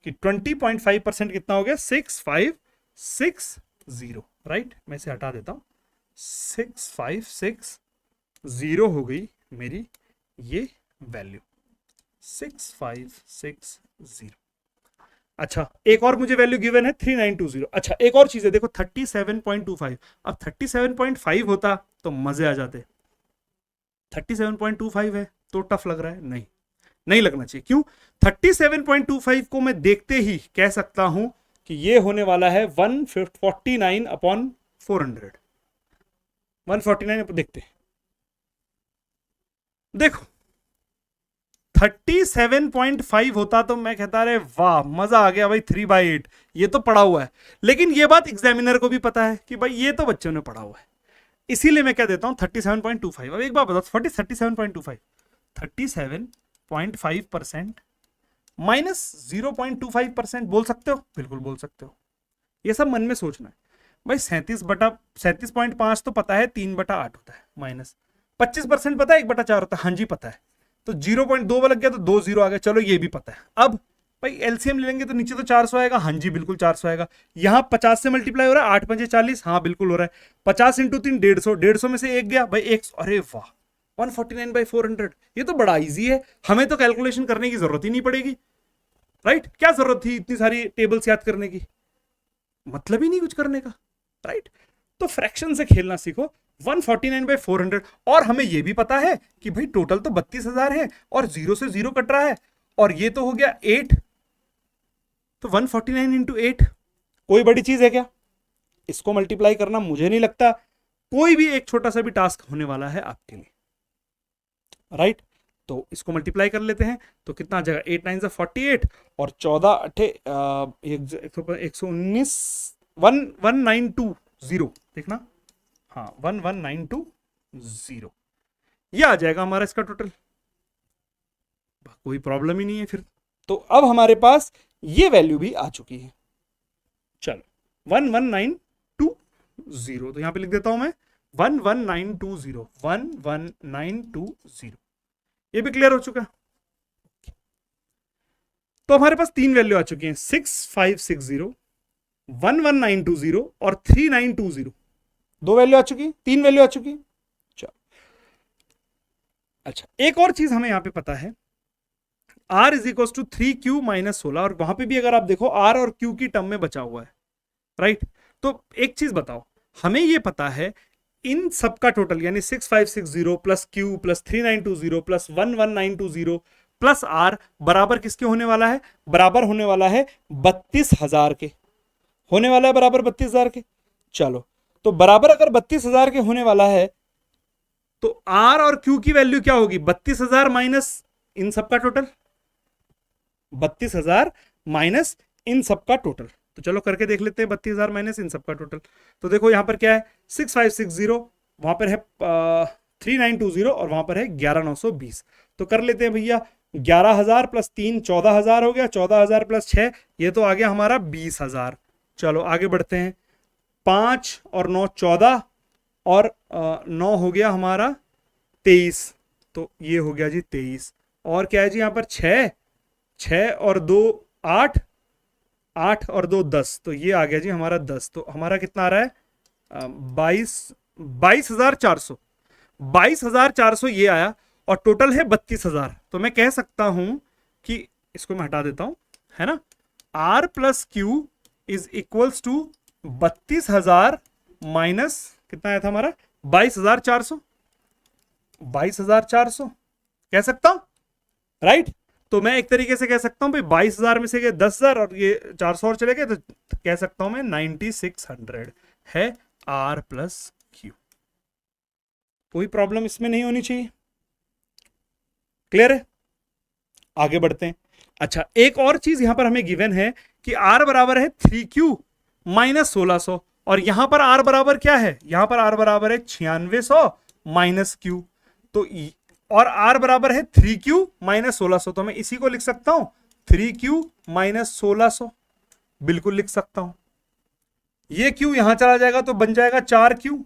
कि 20.5% कितना हो गया, 6560, राइट। मैं इसे हटा देता हूं, 6560 हो गई मेरी ये वैल्यू, 6560। अच्छा एक और मुझे वैल्यू गिवन है 3920। अच्छा एक और चीज है, देखो 37.25, अब 37.5 होता तो मजे आ जाते, 37.25 है तो टफ लग रहा है, नहीं लगना चाहिए। क्यों? 37.25 को मैं देखते ही कह सकता हूं कि ये होने वाला है 149/400, 149 देखते, देखो 37.5 होता तो मैं कहता रहे वाह मजा आ गया भाई, 3/8 ये तो पढ़ा हुआ है। लेकिन ये बात एग्जामिनर को भी पता है कि भाई ये तो बच्चों ने पढ़ा हुआ है, इसीलिए मैं क्या देता हूं 37.25। अब एक बात बताओ, 37.25 37.5% माइनस 0.25% बोल सकते हो, बिल्कुल बोल सकते हो, ये सब मन में सोचना है भाई। 37.5 तो पता है 3/8 होता है, माइनस 25% पता है 1/4 होता है, हाँ जी पता है, तो 0.2 लग गया तो 2 जीरो आ गया, चलो ये भी पता है। अब भाई एलसीएम ले लेंगे तो नीचे तो 400 आएगा, हाँ जी बिल्कुल 400 आएगा। यहाँ 50 से मल्टीप्लाई हो रहा है, 8 पंजे 40, हाँ बिल्कुल हो रहा है। 50 इंटू 3 150, 150 में से एक गया भाई 100, अरे वाह 149/400। ये तो बड़ा इजी है, हमें तो कैलकुलेशन करने की जरूरत ही नहीं पड़ेगी, राइट। क्या जरूरत थी इतनी सारी टेबल्स याद करने की, मतलब ही नहीं कुछ करने का, राइट। तो फ्रैक्शन से खेलना सीखो। 149/400, और हमें यह भी पता है कि भाई टोटल तो 32,000 है और 0 से 0 कट रहा है, और ये तो हो गया 8, तो 149 इंटू 8 कोई बड़ी चीज है क्या? इसको मल्टीप्लाई करना मुझे नहीं लगता कोई भी एक छोटा सा भी टास्क होने वाला है आपके लिए, राइट। तो इसको मल्टीप्लाई कर लेते हैं, तो कितना आ जाएगा 8 9 48 और 14 अठे 119 1920, देखना, हाँ 11920, ये आ जाएगा हमारा इसका टोटल, कोई प्रॉब्लम ही नहीं है फिर। तो अब हमारे पास ये वैल्यू भी आ चुकी है, चलो 11920, तो यहां पे लिख देता हूं मैं 11920, 11920, ये भी क्लियर हो चुका। तो हमारे पास तीन वैल्यू आ चुकी हैं, 6560, 11920 और 3920, दो वैल्यू आ चुकी, तीन वैल्यू आ चुकी। चलो अच्छा, एक और चीज हमें यहां पे पता है, r is equal to 3q minus 16, और वहां पे भी अगर आप देखो r और q की टर्म में बचा हुआ है, राइट। तो एक चीज बताओ, हमें ये पता है इन सबका टोटल यानी 6560 plus q plus 3920 plus 11920 plus r बराबर किसके होने वाला है? बराबर होने वाला है 32,000 के, होने वाला है बराबर 32,000 के। चलो, तो बराबर अगर 32,000 के होने वाला है तो r और q की वैल्यू क्या होगी? 32,000 माइनस इन सबका टोटल, 32,000 माइनस इन सबका टोटल। तो चलो करके देख लेते हैं 32,000 माइनस इन सबका टोटल। तो देखो यहां पर क्या है, 6560, वहां पर है 3920 और वहां पर है 11,920। तो कर लेते हैं भैया, 11,000 प्लस 3 14,000 हो गया, 14,000 प्लस 6 ये तो आ गया हमारा 20,000। चलो आगे बढ़ते हैं, 5 और 9 14 और 9 हो गया हमारा 23, तो ये हो गया जी 23। और क्या है जी यहाँ पर 6 और 2 8, 8 और 2 10, तो ये आ गया जी हमारा 10। तो हमारा कितना आ रहा है 22,400, 22,400 ये आया, और टोटल है 32,000। तो मैं कह सकता हूं कि इसको मैं हटा देता हूं, है ना, r plus q is equals to 32,000 minus कितना आया था हमारा 22,400, 22,400 कह सकता हूं, राइट। तो मैं एक तरीके से कह सकता हूं भाई 22,000 में से गए 10,000 और ये 400 और चले गए, तो कह सकता हूं मैं 9600 है r प्लस क्यू। कोई प्रॉब्लम इसमें नहीं होनी चाहिए, क्लियर है। आगे बढ़ते हैं। अच्छा, एक और चीज यहां पर हमें गिवन है कि r बराबर है 3q माइनस 1600, और यहां पर r बराबर क्या है, यहां पर r बराबर है 9600 माइनस q, तो और r बराबर है 3q माइनस 1600, तो मैं इसी को लिख सकता हूं 3q माइनस 1600, बिल्कुल लिख सकता हूं। ये q यहां चला जाएगा तो बन जाएगा 4q,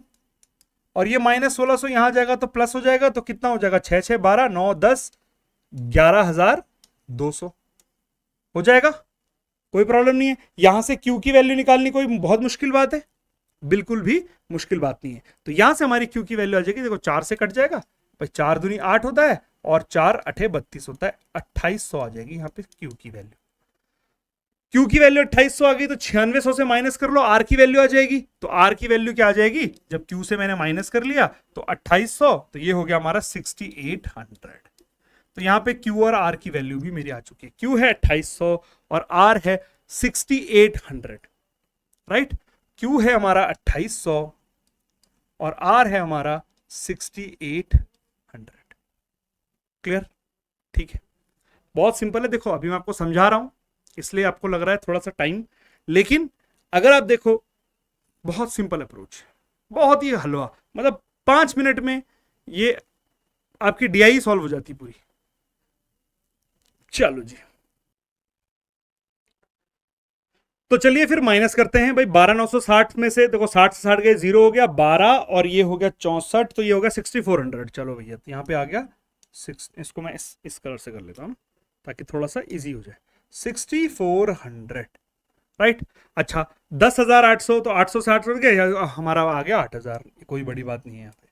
और ये माइनस 1600 यहां जाएगा तो प्लस हो जाएगा, तो कितना हो जाएगा 6 6 12 9 10 11,200 हो जाएगा। कोई प्रॉब्लम नहीं है, यहां से q की वैल्यू निकालनी कोई बहुत मुश्किल बात है? बिल्कुल भी मुश्किल बात नहीं है। तो यहां से हमारी q की वैल्यू आ जाएगी, देखो 4 से कट जाएगा भाई, 4 दूनी 8 होता है और 4 8 32 होता है, 2800 आ जाएगी यहाँ पे q की वैल्यू। q की वैल्यू 2800 आ गई, तो 9600 से माइनस कर लो, r की वैल्यू आ जाएगी। तो r की वैल्यू क्या आ जाएगी, जब q से मैंने माइनस कर लिया तो 2800, तो ये हो गया हमारा 6800। तो यहाँ पे q और r की वैल्यू भी मेरी आ चुकी है, q है 2800 और r है 6800, राइट। q है हमारा 2800 और r है हमारा 6800, क्लियर, ठीक है। बहुत सिंपल है, देखो अभी मैं आपको समझा रहा हूं इसलिए आपको लग रहा है थोड़ा सा टाइम, लेकिन अगर आप देखो बहुत सिंपल अप्रोच, बहुत ही हलवा, मतलब 5 मिनट में ये आपकी डीआई सॉल्व हो जाती पूरी। चलो जी, तो चलिए फिर माइनस करते हैं भाई। 12,960 में से देखो 60 से 60 गए, 0 हो गया 12 और ये हो गया 64, तो ये हो गया 6400। चलो भैया, तो यहां पे आ गया इसको मैं इस कलर से कर लेता हूँ ताकि थोड़ा सा इजी हो जाए। 6400, राइट। अच्छा 10,800, तो 800 से 800 गया, हमारा आ गया 8,000, कोई बड़ी बात नहीं है यहाँ पे।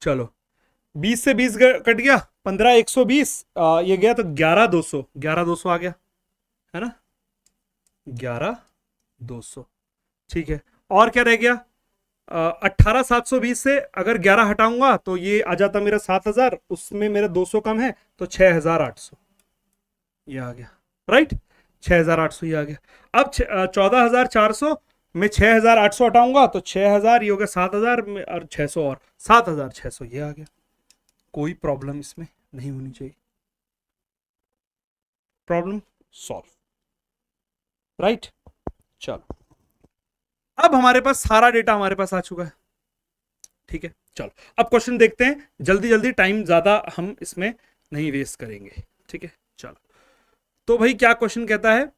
चलो 20 से 20 कट गया, 15,120, ये गया तो 11,200, 11,200 आ गया, है ना, 11,200, ठीक है। और क्या रह गया, 18,720 से अगर 11 हटाऊंगा तो ये आ जाता मेरा 7,000, उसमें मेरा 200 कम है तो 6,800 ये आ गया, राइट। 6,800 ये आ गया। अब 14,400 में 6,800 हटाऊंगा तो 6,000, ये हो गया 7,000 में, और 600 और 7,600 ये आ गया। कोई प्रॉब्लम इसमें नहीं होनी चाहिए, प्रॉब्लम सॉल्व, राइट। चलो अब हमारे पास सारा डेटा हमारे पास आ चुका है, ठीक है। चलो अब क्वेश्चन देखते हैं जल्दी जल्दी, टाइम ज्यादा हम इसमें नहीं वेस्ट करेंगे, ठीक है। चलो तो भाई क्या क्वेश्चन कहता है,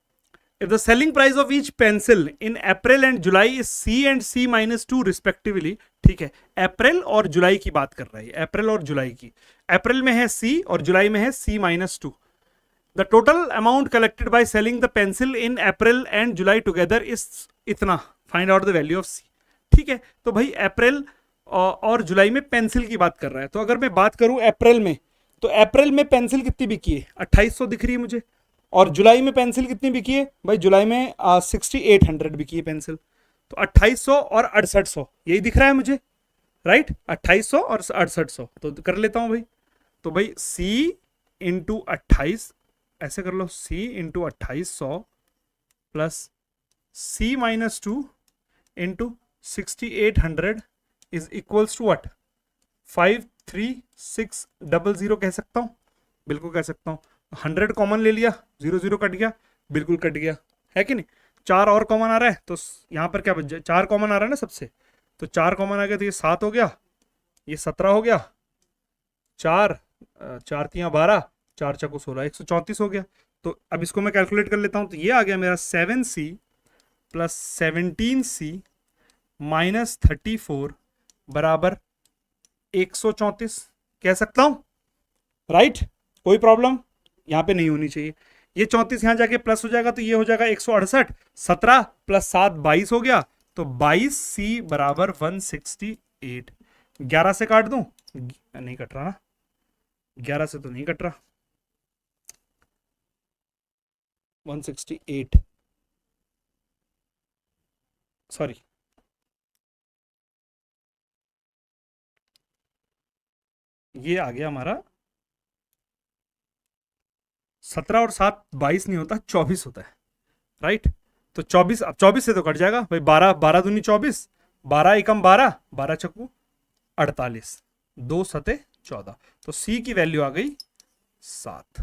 if the selling price of each pencil in April and July is c and c minus two respectively, ठीक है। अप्रैल और जुलाई की बात कर रहा है, अप्रैल और जुलाई की। अप्रैल में है सी और जुलाई में है C minus two. The total amount collected by selling the pencil in April and July together is इतना, find out the value of C, ठीक है। तो भाई अप्रैल और जुलाई में पेंसिल की बात कर रहा है, तो अगर मैं बात करूं अप्रैल में, तो अप्रैल में पेंसिल कितनी बिकी है, 2800 दिख रही है मुझे। और जुलाई में पेंसिल कितनी बिकी है भाई, जुलाई में 6800 बिकी है पेंसिल। तो 2800 और 6800 यही दिख रहा है मुझे, राइट। 2800 और 6800 तो कर लेता हूं भाई। तो भाई C इंटू 28, ऐसे कर लो, C into 2800 plus C minus 2 into 6800 is equals to what, 53600 कह सकता हूं, बिल्कुल कह सकता हूं। 100 कॉमन ले लिया, 0 कट गया, बिल्कुल कट गया, है कि नहीं। 4 और कॉमन आ रहा है तो यहां पर क्या बच जाए, 4 कॉमन आ रहा है ना सबसे, तो 4 कॉमन आ गया तो ये 7 हो गया, ये 17 हो गया, 4 तियां 12, 4 चक्कू 16, 134 हो गया। तो अब इसको मैं कैलकुलेट कर लेता हूं, तो ये आ गया मेरा 7C प्लस 17C माइनस 34 बराबर 134 कह सकता हूं, राइट। कोई प्रॉब्लम यहां पे नहीं होनी चाहिए। ये 34 यहां जाके प्लस हो जाएगा तो ये हो जाएगा 168, 17 प्लस 7 22 हो गया, तो 22C बराबर 168। 11 से काट दूं, नहीं कट रहा ना, 11 से तो नहीं कट रहा, 168, सॉरी, ये आ गया हमारा 17 और 7 22 नहीं होता, 24 होता है, राइट। तो 24, अब 24 से तो कट जाएगा भाई, 12 12 दूनी 24, 12 एकम 12, 12 चक्कू 48, 2 सते 14, तो C की वैल्यू आ गई 7।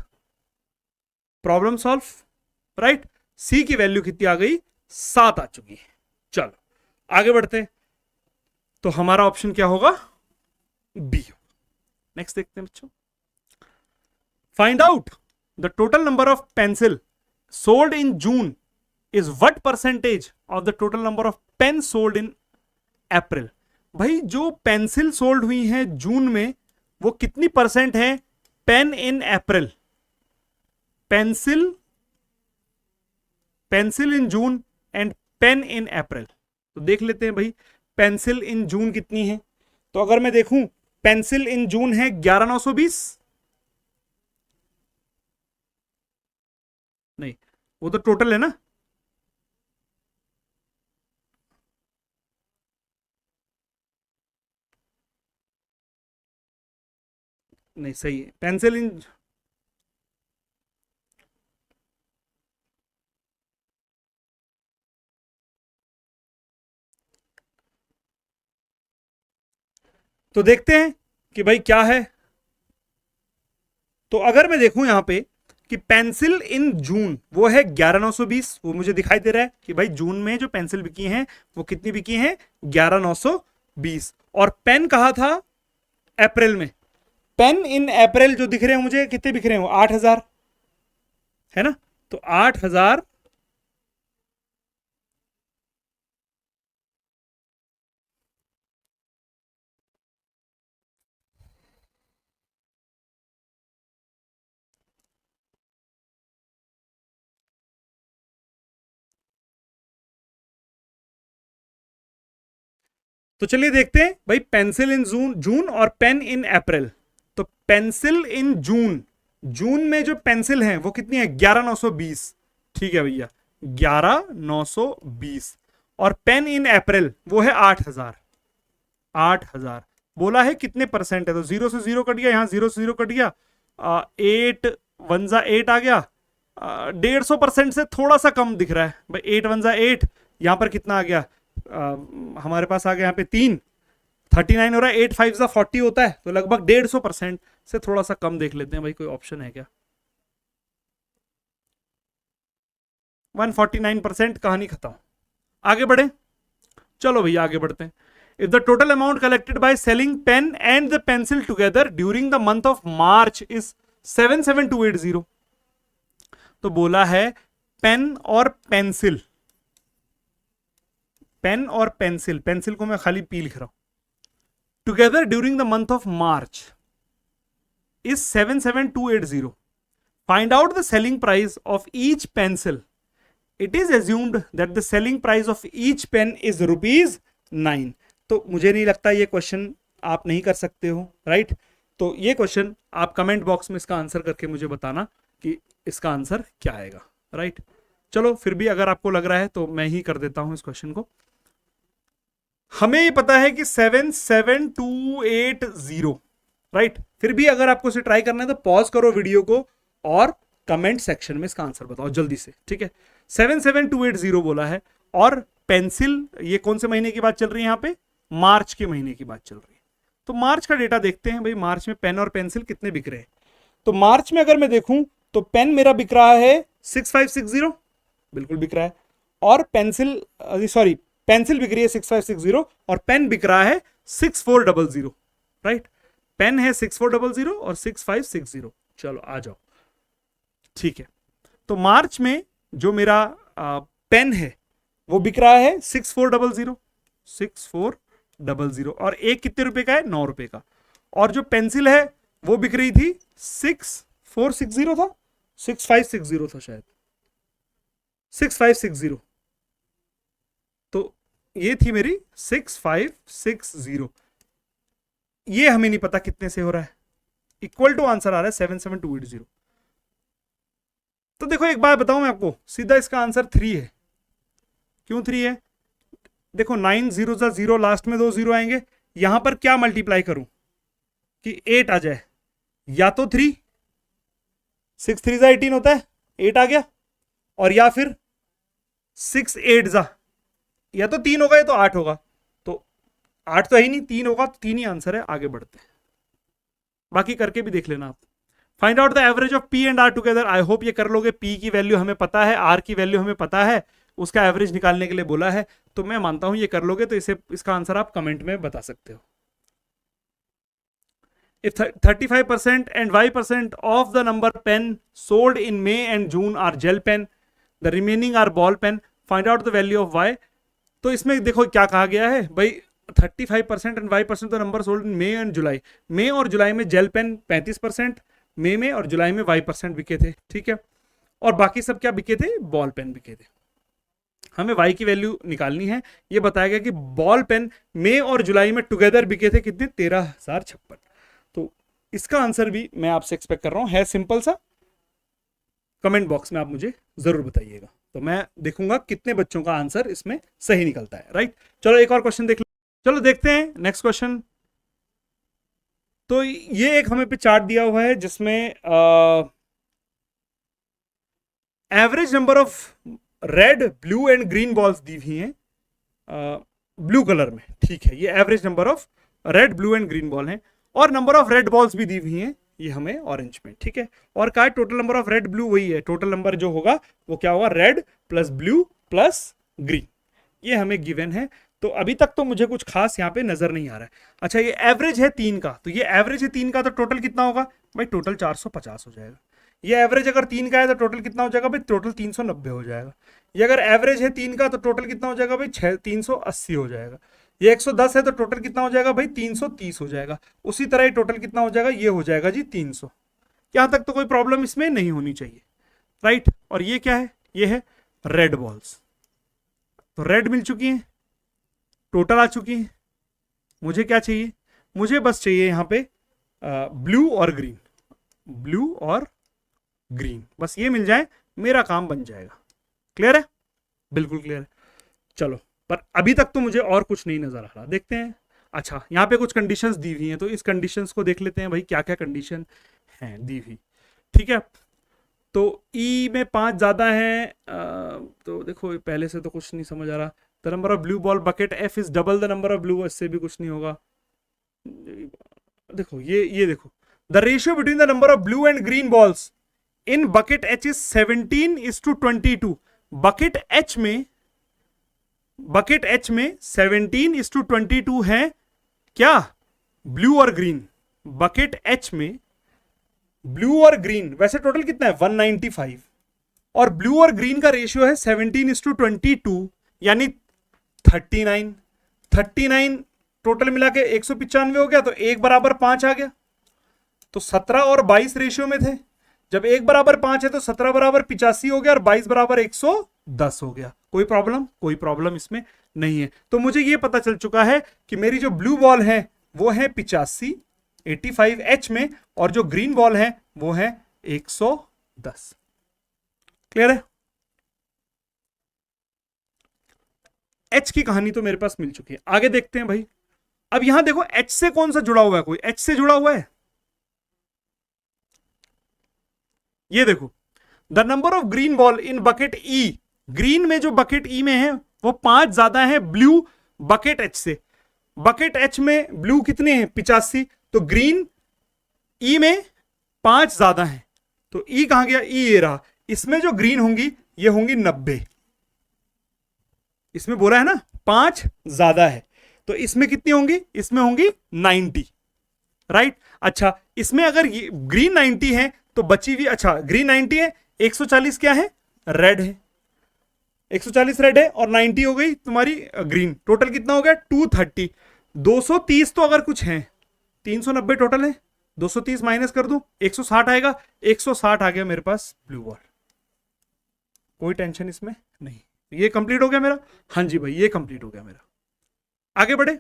Problem solve, right. C की वैल्यू कितनी आ गई, 7 आ चुकी है। चलो आगे बढ़ते हैं, तो हमारा ऑप्शन क्या होगा, बी। नेक्स्ट देखते हैं बच्चों, find out the total number of pencil sold in June is what percentage of the total number of pen sold in April. भाई जो पेंसिल सोल्ड हुई है जून में वो कितनी परसेंट है pen in April, pencil in June and pen in April. तो देख लेते हैं भाई पेंसिल इन जून कितनी है, तो अगर मैं देखूं पेंसिल इन जून है 11,920, नहीं वो तो टोटल है ना, नहीं सही है पेंसिल इन, तो देखते हैं कि भाई क्या है। तो अगर मैं देखूं यहां पे कि पेंसिल इन जून वो है 11,920, वो मुझे दिखाई दे रहा है कि भाई जून में जो पेंसिल बिकी हैं वो कितनी बिकी हैं, 11,920। और पेन कहा था अप्रैल में, पेन इन अप्रैल जो दिख रहे हैं मुझे कितने दिख रहे हैं, 8,000 है ना, तो 8,000, तो चलिए देखते हैं भाई पेंसिल इन जून और पेन इन अप्रैल। तो पेंसिल इन जून, जून में जो पेंसिल है वो कितनी है 11920, ठीक है भैया 11920। और पेन इन अप्रैल वो है 8000। बोला है कितने परसेंट है, तो 0 से 0 कट गया, यहां 0 से 0 कट गया, 8 1 जा 8 आ गया, 150% से थोड़ा सा कम दिख रहा है भाई, 8 1 जा 8, यहां पर कितना आ गया, हमारे पास आ गया यहाँ पे 3, 39 हो रहा है, 8 5 जा 40 होता है, तो लगभग 150% से थोड़ा सा कम देख लेते हैं भाई, कोई ऑप्शन है क्या। 149%, कहानी खत्म। आगे बढ़े, चलो भैया आगे बढ़ते हैं। If the total amount collected by selling pen and the pencil together during the month of March is 77280, तो बोला है पेन और पेंसिल, पेन और पेंसिल, पेंसिल को मैं खाली पी लिख रहा हूं, together during the month of March is 77280। Find out the selling price of each pencil. It is assumed that the selling price of each pen is ₹9। तो मुझे नहीं लगता ये क्वेश्चन आप नहीं कर सकते हो, राइट। तो ये क्वेश्चन आप कमेंट बॉक्स में इसका आंसर करके मुझे बताना कि इसका आंसर क्या आएगा, राइट। चलो फिर भी अगर आपको लग रहा है तो मैं ही कर देता हूं इस क्वेश्चन को। हमें ये पता है कि 77280, राइट। फिर भी अगर आपको इसे ट्राई करना है तो पॉज करो वीडियो को और कमेंट सेक्शन में इसका आंसर बताओ जल्दी से, ठीक है। 77280 बोला है, और पेंसिल ये कौन से महीने की बात चल रही है यहाँ पे, मार्च के महीने की बात चल रही है। तो मार्च का डेटा देखते हैं भाई, मार्च में पेन और पेंसिल कितने बिक रहे हैं। तो मार्च में अगर मैं देखूं तो पेन मेरा बिक रहा है 6560, बिल्कुल बिक रहा है, और पेंसिल पेंसिल बिक रही है 6560 और पेन बिक रहा है 6400, राइट। पेन है 6400 और 6560। चलो आ जाओ, ठीक है। तो मार्च में जो मेरा पेन है वो बिक रहा है 6400, और एक कितने रुपए का है, 9 रुपए का। और जो पेंसिल है वो बिक रही थी 6460 था, 6560 था शायद, 6560। तो ये थी मेरी 6560। ये हमें नहीं पता कितने से हो रहा है, इक्वल टू आंसर आ रहा है 77280। तो देखो एक बात बताऊं मैं आपको, सीधा इसका आंसर 3 है। क्यों 3 है, देखो 9 0 जा 0, लास्ट में 2 0 आएंगे, यहां पर क्या मल्टीप्लाई करूं कि 8 आ जाए, या तो 3, 6 3 जा 18 होता है, 8 आ गया, और या फिर 6 8 जा, या तो 3 होगा या तो 8 होगा। तो 8 तो है ही नहीं, 3 होगा, तो 3 ही आंसर है। आगे बढ़ते हैं, बाकी करके भी देख लेना आप। Find out the average of p and r together. I hope ये कर लोगे। पी की वैल्यू हमें पता है, आर की वैल्यू हमें पता है, उसका एवरेज निकालने के लिए बोला है, तो मैं मानता हूं ये कर लोगे। तो इसे इसका आंसर आप कमेंट में बता सकते हो। If 35% and Y% of the number pen sold in May and June are gel pen, the remaining are ball pen, find out the value of Y। तो इसमें देखो क्या कहा गया है भाई, 35% and Y% the number sold in May and July. मई और जुलाई में जेल पेन 35%, मई में और जुलाई में Y% बिके थे, ठीक है। और बाकी सब क्या बिके थे, बॉल पेन बिके थे। हमें Y की वैल्यू निकालनी है। ये बताया गया कि बॉल पेन मई और जुलाई में टुगेदर बिके थे कितने, 13056। तो इसका आंसर भी मैं आपसे एक्सपेक्ट कर रहा हूं, है सिंपल सा। कमेंट बॉक्स में आप मुझे जरूर बताइएगा, तो मैं देखूंगा कितने बच्चों का आंसर इसमें सही निकलता है, राइट। चलो एक और क्वेश्चन देख लो। चलो देखते हैं नेक्स्ट क्वेश्चन। तो ये एक हमें पे चार्ट दिया हुआ है जिसमें average number of red blue and green balls दी हुई हैं ब्लू कलर में, ठीक है। ये average number of red blue and green ball हैं, और नंबर ऑफ रेड बॉल्स भी दी हुई हैं ये हमें ऑरेंज में, ठीक है। और क्या है, total number of red blue वही है, टोटल नंबर जो होगा वो क्या होगा, red plus blue plus green, ये हमें गिवन है। तो अभी तक तो मुझे कुछ खास यहाँ पे नजर नहीं आ रहा है। अच्छा ये एवरेज है 3 का, तो ये एवरेज है 3 का, तो टोटल कितना होगा भाई, टोटल 450 हो जाएगा। ये एवरेज अगर 3 का है तो टोटल कितना हो जाएगा भाई, टोटल 390 हो जाएगा। ये अगर एवरेज है 3 का तो टोटल कितना हो जाएगा भाई, 380 हो जाएगा। ये 110 है तो टोटल कितना हो जाएगा भाई, 330 हो जाएगा। उसी तरह ये टोटल कितना हो जाएगा, ये हो जाएगा जी 300। यहां तक तो कोई प्रॉब्लम इसमें नहीं होनी चाहिए, राइट। और ये क्या है, ये है रेड बॉल्स। तो रेड मिल चुकी है, टोटल आ चुकी है, मुझे क्या चाहिए, मुझे बस चाहिए यहाँ पे ब्लू और ग्रीन, ब्लू और ग्रीन, बस ये मिल जाए मेरा काम बन जाएगा। क्लियर है, बिल्कुल क्लियर है। चलो, पर अभी तक तो मुझे और कुछ नहीं नजर आ रहा, देखते हैं। अच्छा, यहाँ पे कुछ कंडीशंस दी हुई हैं, तो इस कंडीशंस को देख लेते हैं भाई, क्या क्या कंडीशन हैं दी हुई। ठीक है, तो ई में 5 ज्यादा है, तो देखो पहले से तो कुछ नहीं समझ आ रहा। The number of blue ball bucket F is double the number of blue, इससे भी कुछ नहीं होगा। देखो ये देखो, the ratio between the number of blue and green balls in bucket H is 17:22। Bucket H में 17:22 है क्या, ब्लू और ग्रीन। बकेट एच में ब्लू और ग्रीन, वैसे टोटल कितना है 195, और ब्लू और ग्रीन का रेशियो है 17:22, यानी 39 टोटल मिला के 195 हो गया, तो 1 बराबर 5 आ गया। तो 17 और 22 रेशियो में थे, जब 1 बराबर 5 है तो 17 बराबर 85 हो गया और 22 बराबर 110 हो गया। कोई प्रॉब्लम इसमें नहीं है। तो मुझे यह पता चल चुका है कि मेरी जो ब्लू बॉल है वो है 85 एच में, और जो ग्रीन बॉल है वो है 110। क्लियर है, एच की कहानी तो मेरे पास मिल चुकी है। आगे देखते हैं भाई। अब यहां देखो एच से कौन सा जुड़ा हुआ है, कोई एच से जुड़ा हुआ है, ये देखो, the number of green ball in bucket E, green में जो बकेट ई में है वो 5 ज्यादा है ब्लू बकेट एच से। बकेट एच में ब्लू कितने हैं 85, तो ग्रीन ई में 5 ज्यादा है, तो ई कहां गया, ई ये रहा। इसमें जो ग्रीन होंगी ये होंगी 90, इसमें बोला है ना 5 ज्यादा है, तो इसमें कितनी होंगी, इसमें होंगी 90, राइट। अच्छा, इसमें अगर ये ग्रीन 90 है तो बची हुई, अच्छा ग्रीन 90 है, 140 क्या है, रेड है, 140 रेड है और 90 हो गई तुम्हारी ग्रीन। टोटल कितना हो गया 230। 230 तो अगर कुछ है, 390 टोटल है, 230 माइनस कर दूं 160 आएगा, 160 आ गया मेरे पास ब्लू बॉल। कोई टेंशन इसमें नहीं। ये कंप्लीट हो गया मेरा, हाँ जी भाई ये कंप्लीट हो गया मेरा। आगे बढ़े,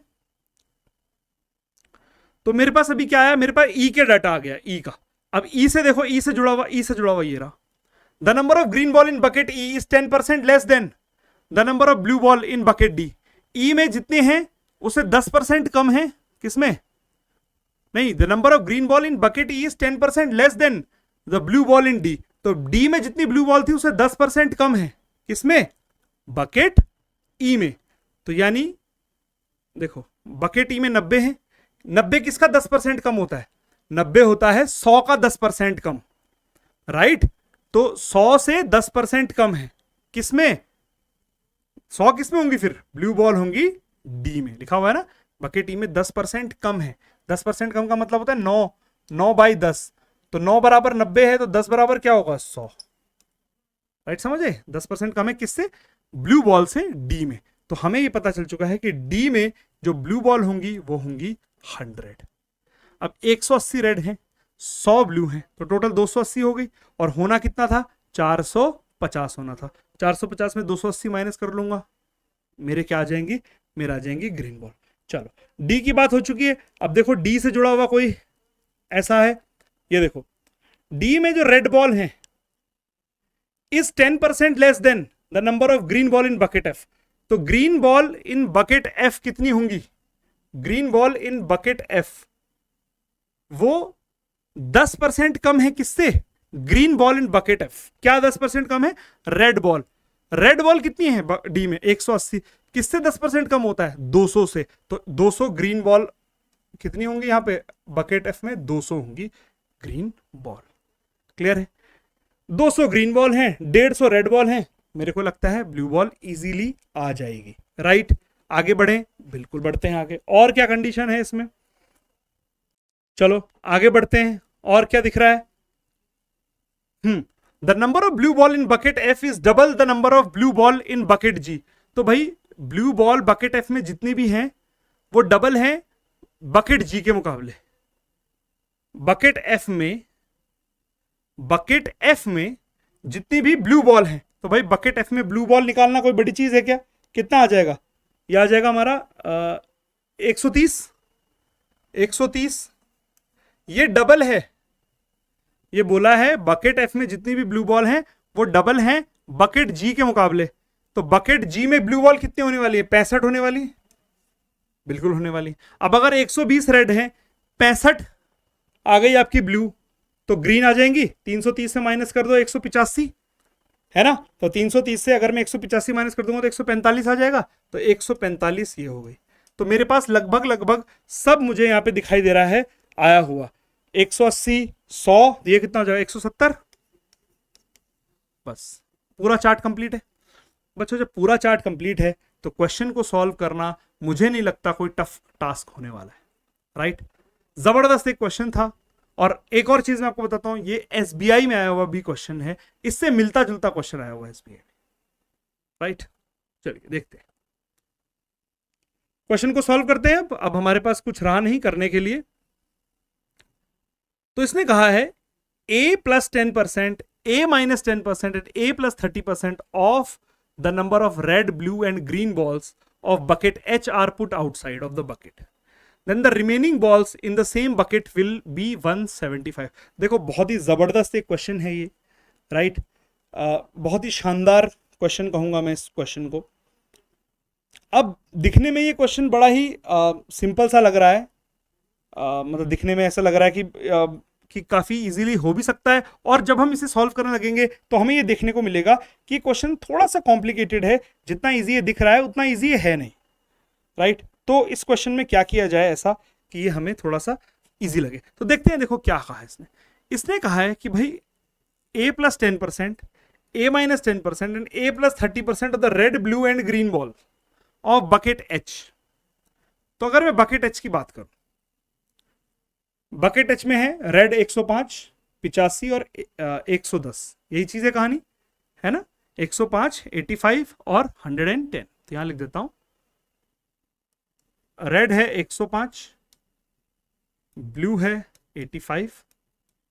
तो मेरे पास अभी क्या आया, मेरे पास ई के डाटा आ गया, ई का। अब ई से देखो, ई से जुड़ा हुआ ये रहा। The number of green ball in bucket E is 10% less than the number of blue ball in bucket D. E में जितने हैं उससे 10% कम है, किसमें, नहीं, the number of green ball in bucket E is 10% less than the blue ball in D. तो D में जितनी ब्लू बॉल थी उससे 10% कम है, किसमें, बकेट ई में। तो यानी देखो बकेट ई में 90 है, 90 किसका 10% कम होता है, 90 होता है 100 का 10% कम, राइट। तो 100 से 10% कम है, किसमें, 100 किसमें होंगी फिर, ब्लू बॉल होंगी डी में, लिखा हुआ है ना, बकेट ई में 10% कम है। 10% कम का मतलब होता है 9 बाई 10, तो 9 बराबर 90 है, तो 10 बराबर क्या होगा 100, राइट, समझे। 10% कम है किससे, ब्लू बॉल से डी में। तो हमें ये पता चल चुका है कि डी में जो ब्लू बॉल होंगी वो होंगी 100। अब 180 रेड है, 100 ब्लू है, तो टोटल 280 हो गई, और होना कितना था 450 होना था। 450 में 280 माइनस कर लूंगा, मेरे क्या आ जाएंगी, मेरा आ जाएंगी ग्रीन बॉल। चलो, डी की बात हो चुकी है। अब देखो डी से जुड़ा हुआ कोई ऐसा है, ये देखो, डी में जो रेड बॉल है is 10% less than the number of green ball in bucket F. तो green ball in bucket F कितनी होंगी, green ball in bucket F वो 10% कम है, किससे, green ball in bucket F. क्या 10% कम है, रेड बॉल। रेड बॉल कितनी है डी में 180, किससे 10% कम होता है, 200 से। तो 200 ग्रीन बॉल कितनी होंगी यहां पे बकेट एफ में, 200 होंगी ग्रीन बॉल। क्लियर है, 200 ग्रीन बॉल है, 150 रेड बॉल है, मेरे को लगता है ब्लू बॉल इजीली आ जाएगी, राइट। आगे बढ़े, बिल्कुल बढ़ते हैं आगे। और क्या कंडीशन है इसमें, चलो आगे बढ़ते हैं। और क्या दिख रहा है, the number of blue ball in bucket F is double the number of blue ball in bucket G. तो भाई ब्लू बॉल बकेट एफ में जितनी भी हैं वो डबल हैं बकेट जी के मुकाबले। बकेट एफ में जितनी भी ब्लू बॉल है, तो भाई बकेट एफ में ब्लू बॉल निकालना कोई बड़ी चीज है क्या, कितना आ जाएगा, यह आ जाएगा हमारा 130, 130, ये डबल है, ये बोला है बकेट एफ में जितनी भी ब्लू बॉल हैं वो डबल हैं बकेट जी के मुकाबले। तो बकेट जी में ब्लू बॉल कितनी होने वाली है? 65 होने वाली है, बिल्कुल होने वाली। अब अगर 120 रेड है, 65 आ गई आपकी ब्लू, तो ग्रीन आ जाएंगी। 330 से माइनस कर दो 185, है ना? तो 330 से अगर मैं 185 माइनस कर दूंगा तो 145 आ जाएगा। तो 145 ये हो गई। तो मेरे पास लगभग सब मुझे यहां पे दिखाई दे रहा है आया हुआ। 180, 100, ये कितना हो जाएगा? 170। बस पूरा चार्ट कंप्लीट है बच्चों। जब पूरा चार्ट कंप्लीट है तो क्वेश्चन को सॉल्व करना मुझे नहीं लगता कोई टफ टास्क होने वाला है, राइट? जबरदस्त एक क्वेश्चन था। और एक और चीज मैं आपको बताता हूं, ये एसबीआई में आया हुआ भी क्वेश्चन है, इससे मिलता जुलता क्वेश्चन आया हुआ है एसबीआई में, राइट? चलिए देखते हैं, क्वेश्चन को सॉल्व करते हैं। अब हमारे पास कुछ रहा नहीं करने के लिए। तो इसने कहा है a plus 10%, a minus 10% and a plus 30% of the number of red, blue and green balls of bucket H are put outside of the bucket. Then the remaining balls in the same bucket will be 175. देखो बहुत ही जबरदस्त एक question है ये, right? बहुत ही शानदार question कहूंगा मैं इस क्वेश्चन को। अब दिखने में ये क्वेश्चन बड़ा ही सिंपल सा लग रहा है, मतलब दिखने में ऐसा लग रहा है कि काफी इजीली हो भी सकता है। और जब हम इसे सॉल्व करने लगेंगे तो हमें ये देखने को मिलेगा कि क्वेश्चन थोड़ा सा कॉम्प्लिकेटेड है। जितना इजी ये दिख रहा है उतना इजी है नहीं, राइट? तो इस क्वेश्चन में क्या किया जाए ऐसा कि ये हमें थोड़ा सा इजी लगे। तो देखते हैं, देखो क्या कहा है इसने कहा है कि भाई a plus 10%, a minus 10% and a plus 30% of the red, blue and green ball of bucket H। तो अगर मैं बकेट H की बात करूं, बकेट H में है रेड 105, 85 और 110, यही चीज है कहानी, है ना? 105, 85 और 110। तो यहां लिख देता हूं, रेड है 105, ब्लू है 85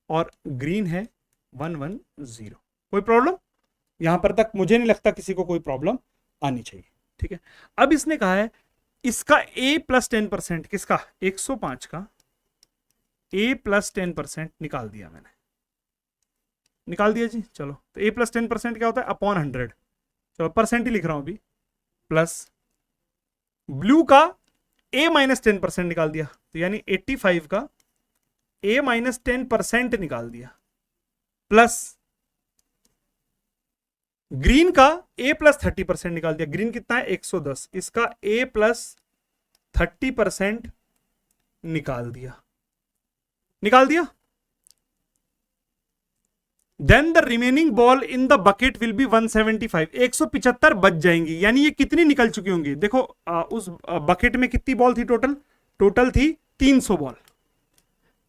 और ग्रीन है 110। कोई प्रॉब्लम? यहां पर तक मुझे नहीं लगता किसी को कोई प्रॉब्लम आनी चाहिए, ठीक है? अब इसने कहा है इसका a plus 10%, किसका? 105 का a plus 10% निकाल दिया मैंने, निकाल दिया जी। चलो, तो a plus 10% क्या होता है? अपॉन 100। चलो परसेंट ही लिख रहा हूं अभी। प्लस ब्लू का a minus 10% निकाल दिया, तो यानी 85 का a minus 10% निकाल दिया। प्लस ग्रीन का a plus 30% निकाल दिया। ग्रीन कितना है? 110, इसका a plus 30% निकाल दिया, निकाल दिया। Then the remaining ball in the bucket will be 175। 175 बच जाएंगी, यानी ये कितनी निकल चुकी होंगी? देखो उस बकेट में कितनी बॉल थी? टोटल थी 300 बॉल।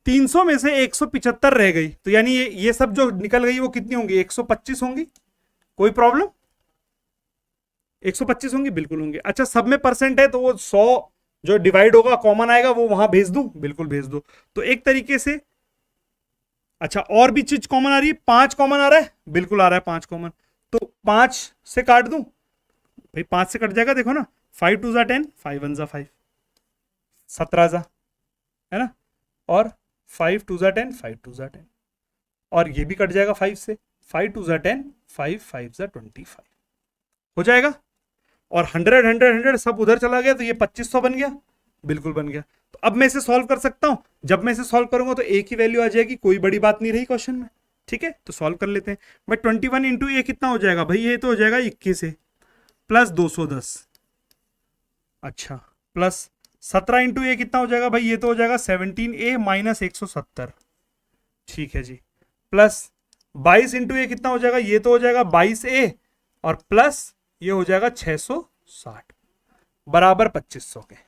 300 में से 175 रह गई, तो यानी ये सब जो निकल गई वो कितनी होंगी? 125 होंगी। कोई प्रॉब्लम? 125 होंगी, बिल्कुल होंगे। अच्छा, सब में परसेंट है तो वो 100 जो डिवाइड होगा कॉमन आएगा वो वहां भेज दूं? बिल्कुल भेज दो। तो एक तरीके से, अच्छा और भी चीज कॉमन आ रही है, 5 कॉमन आ रहा है, बिल्कुल आ रहा है 5 कॉमन। तो 5 से काट दूं भाई? 5 से कट जाएगा, देखो ना, 5 2 10, 5 1 5, 17 जा, है ना? और 5 2 10, 5 2 10, और ये भी कट जाएगा 5 से, 5 2 10, 5 5 25 हो जाएगा। और 100 100 100 सब उधर चला गया, तो ये 2500 बन गया, बिल्कुल बन गया। तो अब मैं इसे सॉल्व कर सकता हूं। जब मैं इसे सॉल्व करूंगा तो a की वैल्यू आ जाएगी, कोई बड़ी बात नहीं रही क्वेश्चन में, ठीक है? तो सॉल्व कर लेते हैं। भाई 21 इंटू a कितना हो जाएगा? भाई ये तो हो जाएगा 21 से प्लस 210, अच्छा, प्लस 17 इंटू a कितना हो जाएगा? भाई ये तो हो जाएगा 17a माइनस 170, ठीक है जी। प्लस 22 इंटू a कितना हो जाएगा? ये तो हो जाएगा 22a, और प्लस ये हो जाएगा 660 बराबर 2500 के।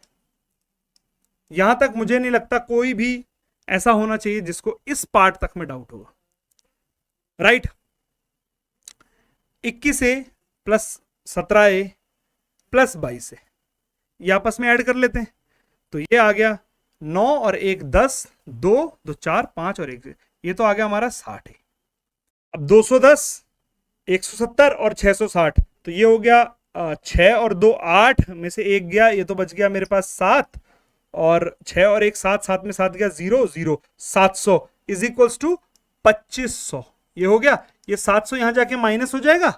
यहां तक मुझे नहीं लगता कोई भी ऐसा होना चाहिए जिसको इस पार्ट तक में डाउट होगा, right? 21a plus 17a plus 22a, ये आपस में ऐड कर लेते हैं, तो ये आ गया 9 और 1 10, 2 2 4 5 और 1, ये तो आ गया हमारा 60 है। अब 210, 170 और 660, तो ये हो गया 6 और 2 8 में से 1 गया, ये तो बच गया मेरे पास 7, और 6 और 1 7, 7 में 7 गया 0 0, 700 इज इक्वल्स टू 2500। ये हो गया, ये 700 यहां जाके माइनस हो जाएगा,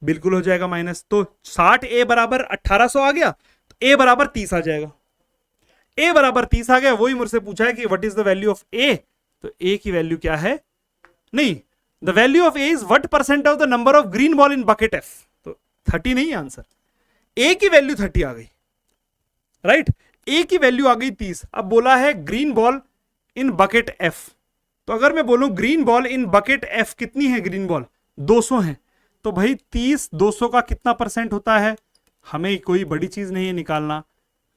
बिल्कुल हो जाएगा माइनस। तो 60 ए बराबर 1800 आ गया, तो ए बराबर 30 आ जाएगा। ए बराबर 30 आ गया, वही मुझसे पूछा है कि what is the value of A. तो ए की वैल्यू क्या है, नहीं, the value of A is what percent of the number of green ball in bucket F. तो 30 नहीं है आंसर, ए की वैल्यू 30 आ गई, राइट। ए की वैल्यू आ गई 30। अब बोला है green ball in bucket F, तो अगर मैं बोलूं green ball in bucket F कितनी है, ग्रीन बॉल 200 है, तो भाई 30 200 का कितना परसेंट होता है, हमें कोई बड़ी चीज नहीं है निकालना,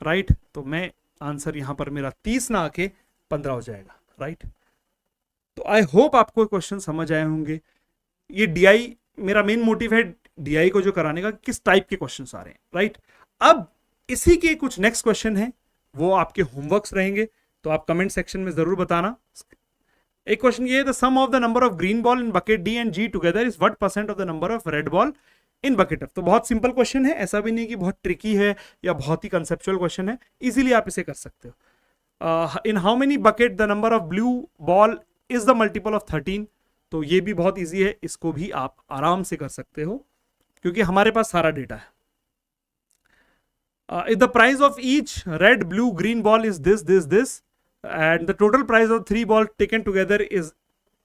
राइट। तो मैं आंसर यहां पर मेरा 30 ना आके 15 हो जाएगा, राइट। तो आई होप आपको क्वेश्चन समझ आए होंगे। ये डीआई मेरा मेन मोटिव है, डीआई को जो कराने का, किस टाइप के क्वेश्चंस आ रहे हैं, राइट। अब इसी के कुछ नेक्स्ट क्वेश्चन है, वो आपके होमवर्क्स रहेंगे, तो आप कमेंट सेक्शन में जरूर बताना। एक क्वेश्चन ये है, the sum of the number of green ball in bucket d and g together is what percent of the number of red ball in bucket F. तो बहुत सिंपल क्वेश्चन है, ऐसा भी नहीं कि बहुत ट्रिकी है या बहुत ही कंसेप्चुअल क्वेश्चन है, इजीली आप इसे कर सकते हो। In how many bucket the number of blue ball is the multiple of 13। तो ये भी बहुत ईजी है, इसको भी आप आराम से कर सकते हो क्योंकि हमारे पास सारा डेटा है। If the price of each red blue green ball is this and the total price of 3 ball taken together is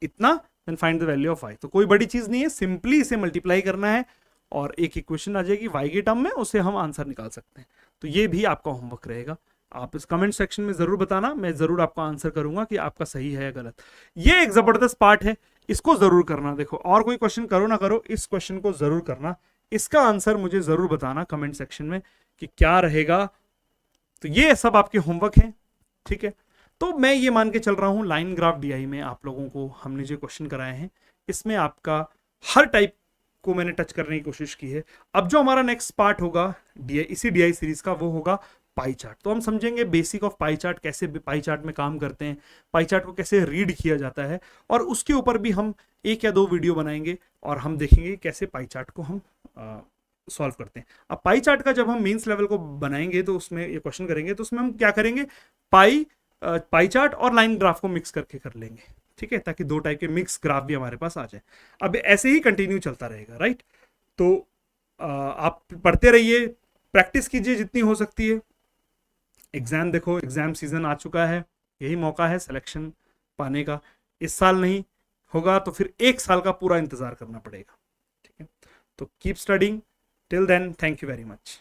इतना, then find the value of y। तो कोई बड़ी चीज नहीं है, सिंपली इसे मल्टीप्लाई करना है और एक इक्वेशन आ जाएगी y के टर्म में, उसे हम आंसर निकाल सकते हैं। तो ये भी आपका होमवर्क रहेगा, आप इस कमेंट सेक्शन में जरूर बताना, मैं जरूर आपका आंसर करूंगा कि आपका सही है या गलत। ये एक जबरदस्त पार्ट है, इसको जरूर करना। देखो और कोई क्वेश्चन करो ना करो, इस क्वेश्चन को जरूर करना, इसका आंसर मुझे जरूर बताना कमेंट सेक्शन में कि क्या रहेगा। तो ये सब आपके होमवर्क हैं, ठीक है। तो मैं ये मान के चल रहा हूं लाइन ग्राफ डीआई में आप लोगों को हमने जो क्वेश्चन कराए हैं, इसमें आपका हर टाइप को मैंने टच करने की कोशिश की है। अब जो हमारा नेक्स्ट पार्ट होगा डीआई, इसी डीआई सीरीज का, वो होगा पाई चार्ट। तो हम समझेंगे बेसिक ऑफ पाई चार्ट, कैसे पाई चार्ट में काम करते हैं, पाई चार्ट को कैसे रीड किया जाता है, और उसके ऊपर भी हम 1 या 2 वीडियो बनाएंगे और हम देखेंगे कैसे पाई चार्ट को हम सॉल्व करते हैं। अब पाई चार्ट का जब हम मेंस लेवल को बनाएंगे तो उसमें ये क्वेश्चन करेंगे, तो उसमें हम क्या करेंगे, पाई चार्ट और लाइन ग्राफ को मिक्स करके कर लेंगे, ठीक है, ताकि 2 टाइप के मिक्स ग्राफ भी हमारे पास आ जाए। अब ऐसे ही कंटिन्यू चलता रहेगा, राइट। तो आप पढ़ते रहिए, प्रैक्टिस कीजिए जितनी हो सकती है। एग्जाम देखो, एग्जाम सीजन आ चुका है, यही मौका है सिलेक्शन पाने का। इस साल नहीं होगा तो फिर 1 साल का पूरा इंतजार करना पड़ेगा, ठीक है। तो keep studying, till then, thank you very much.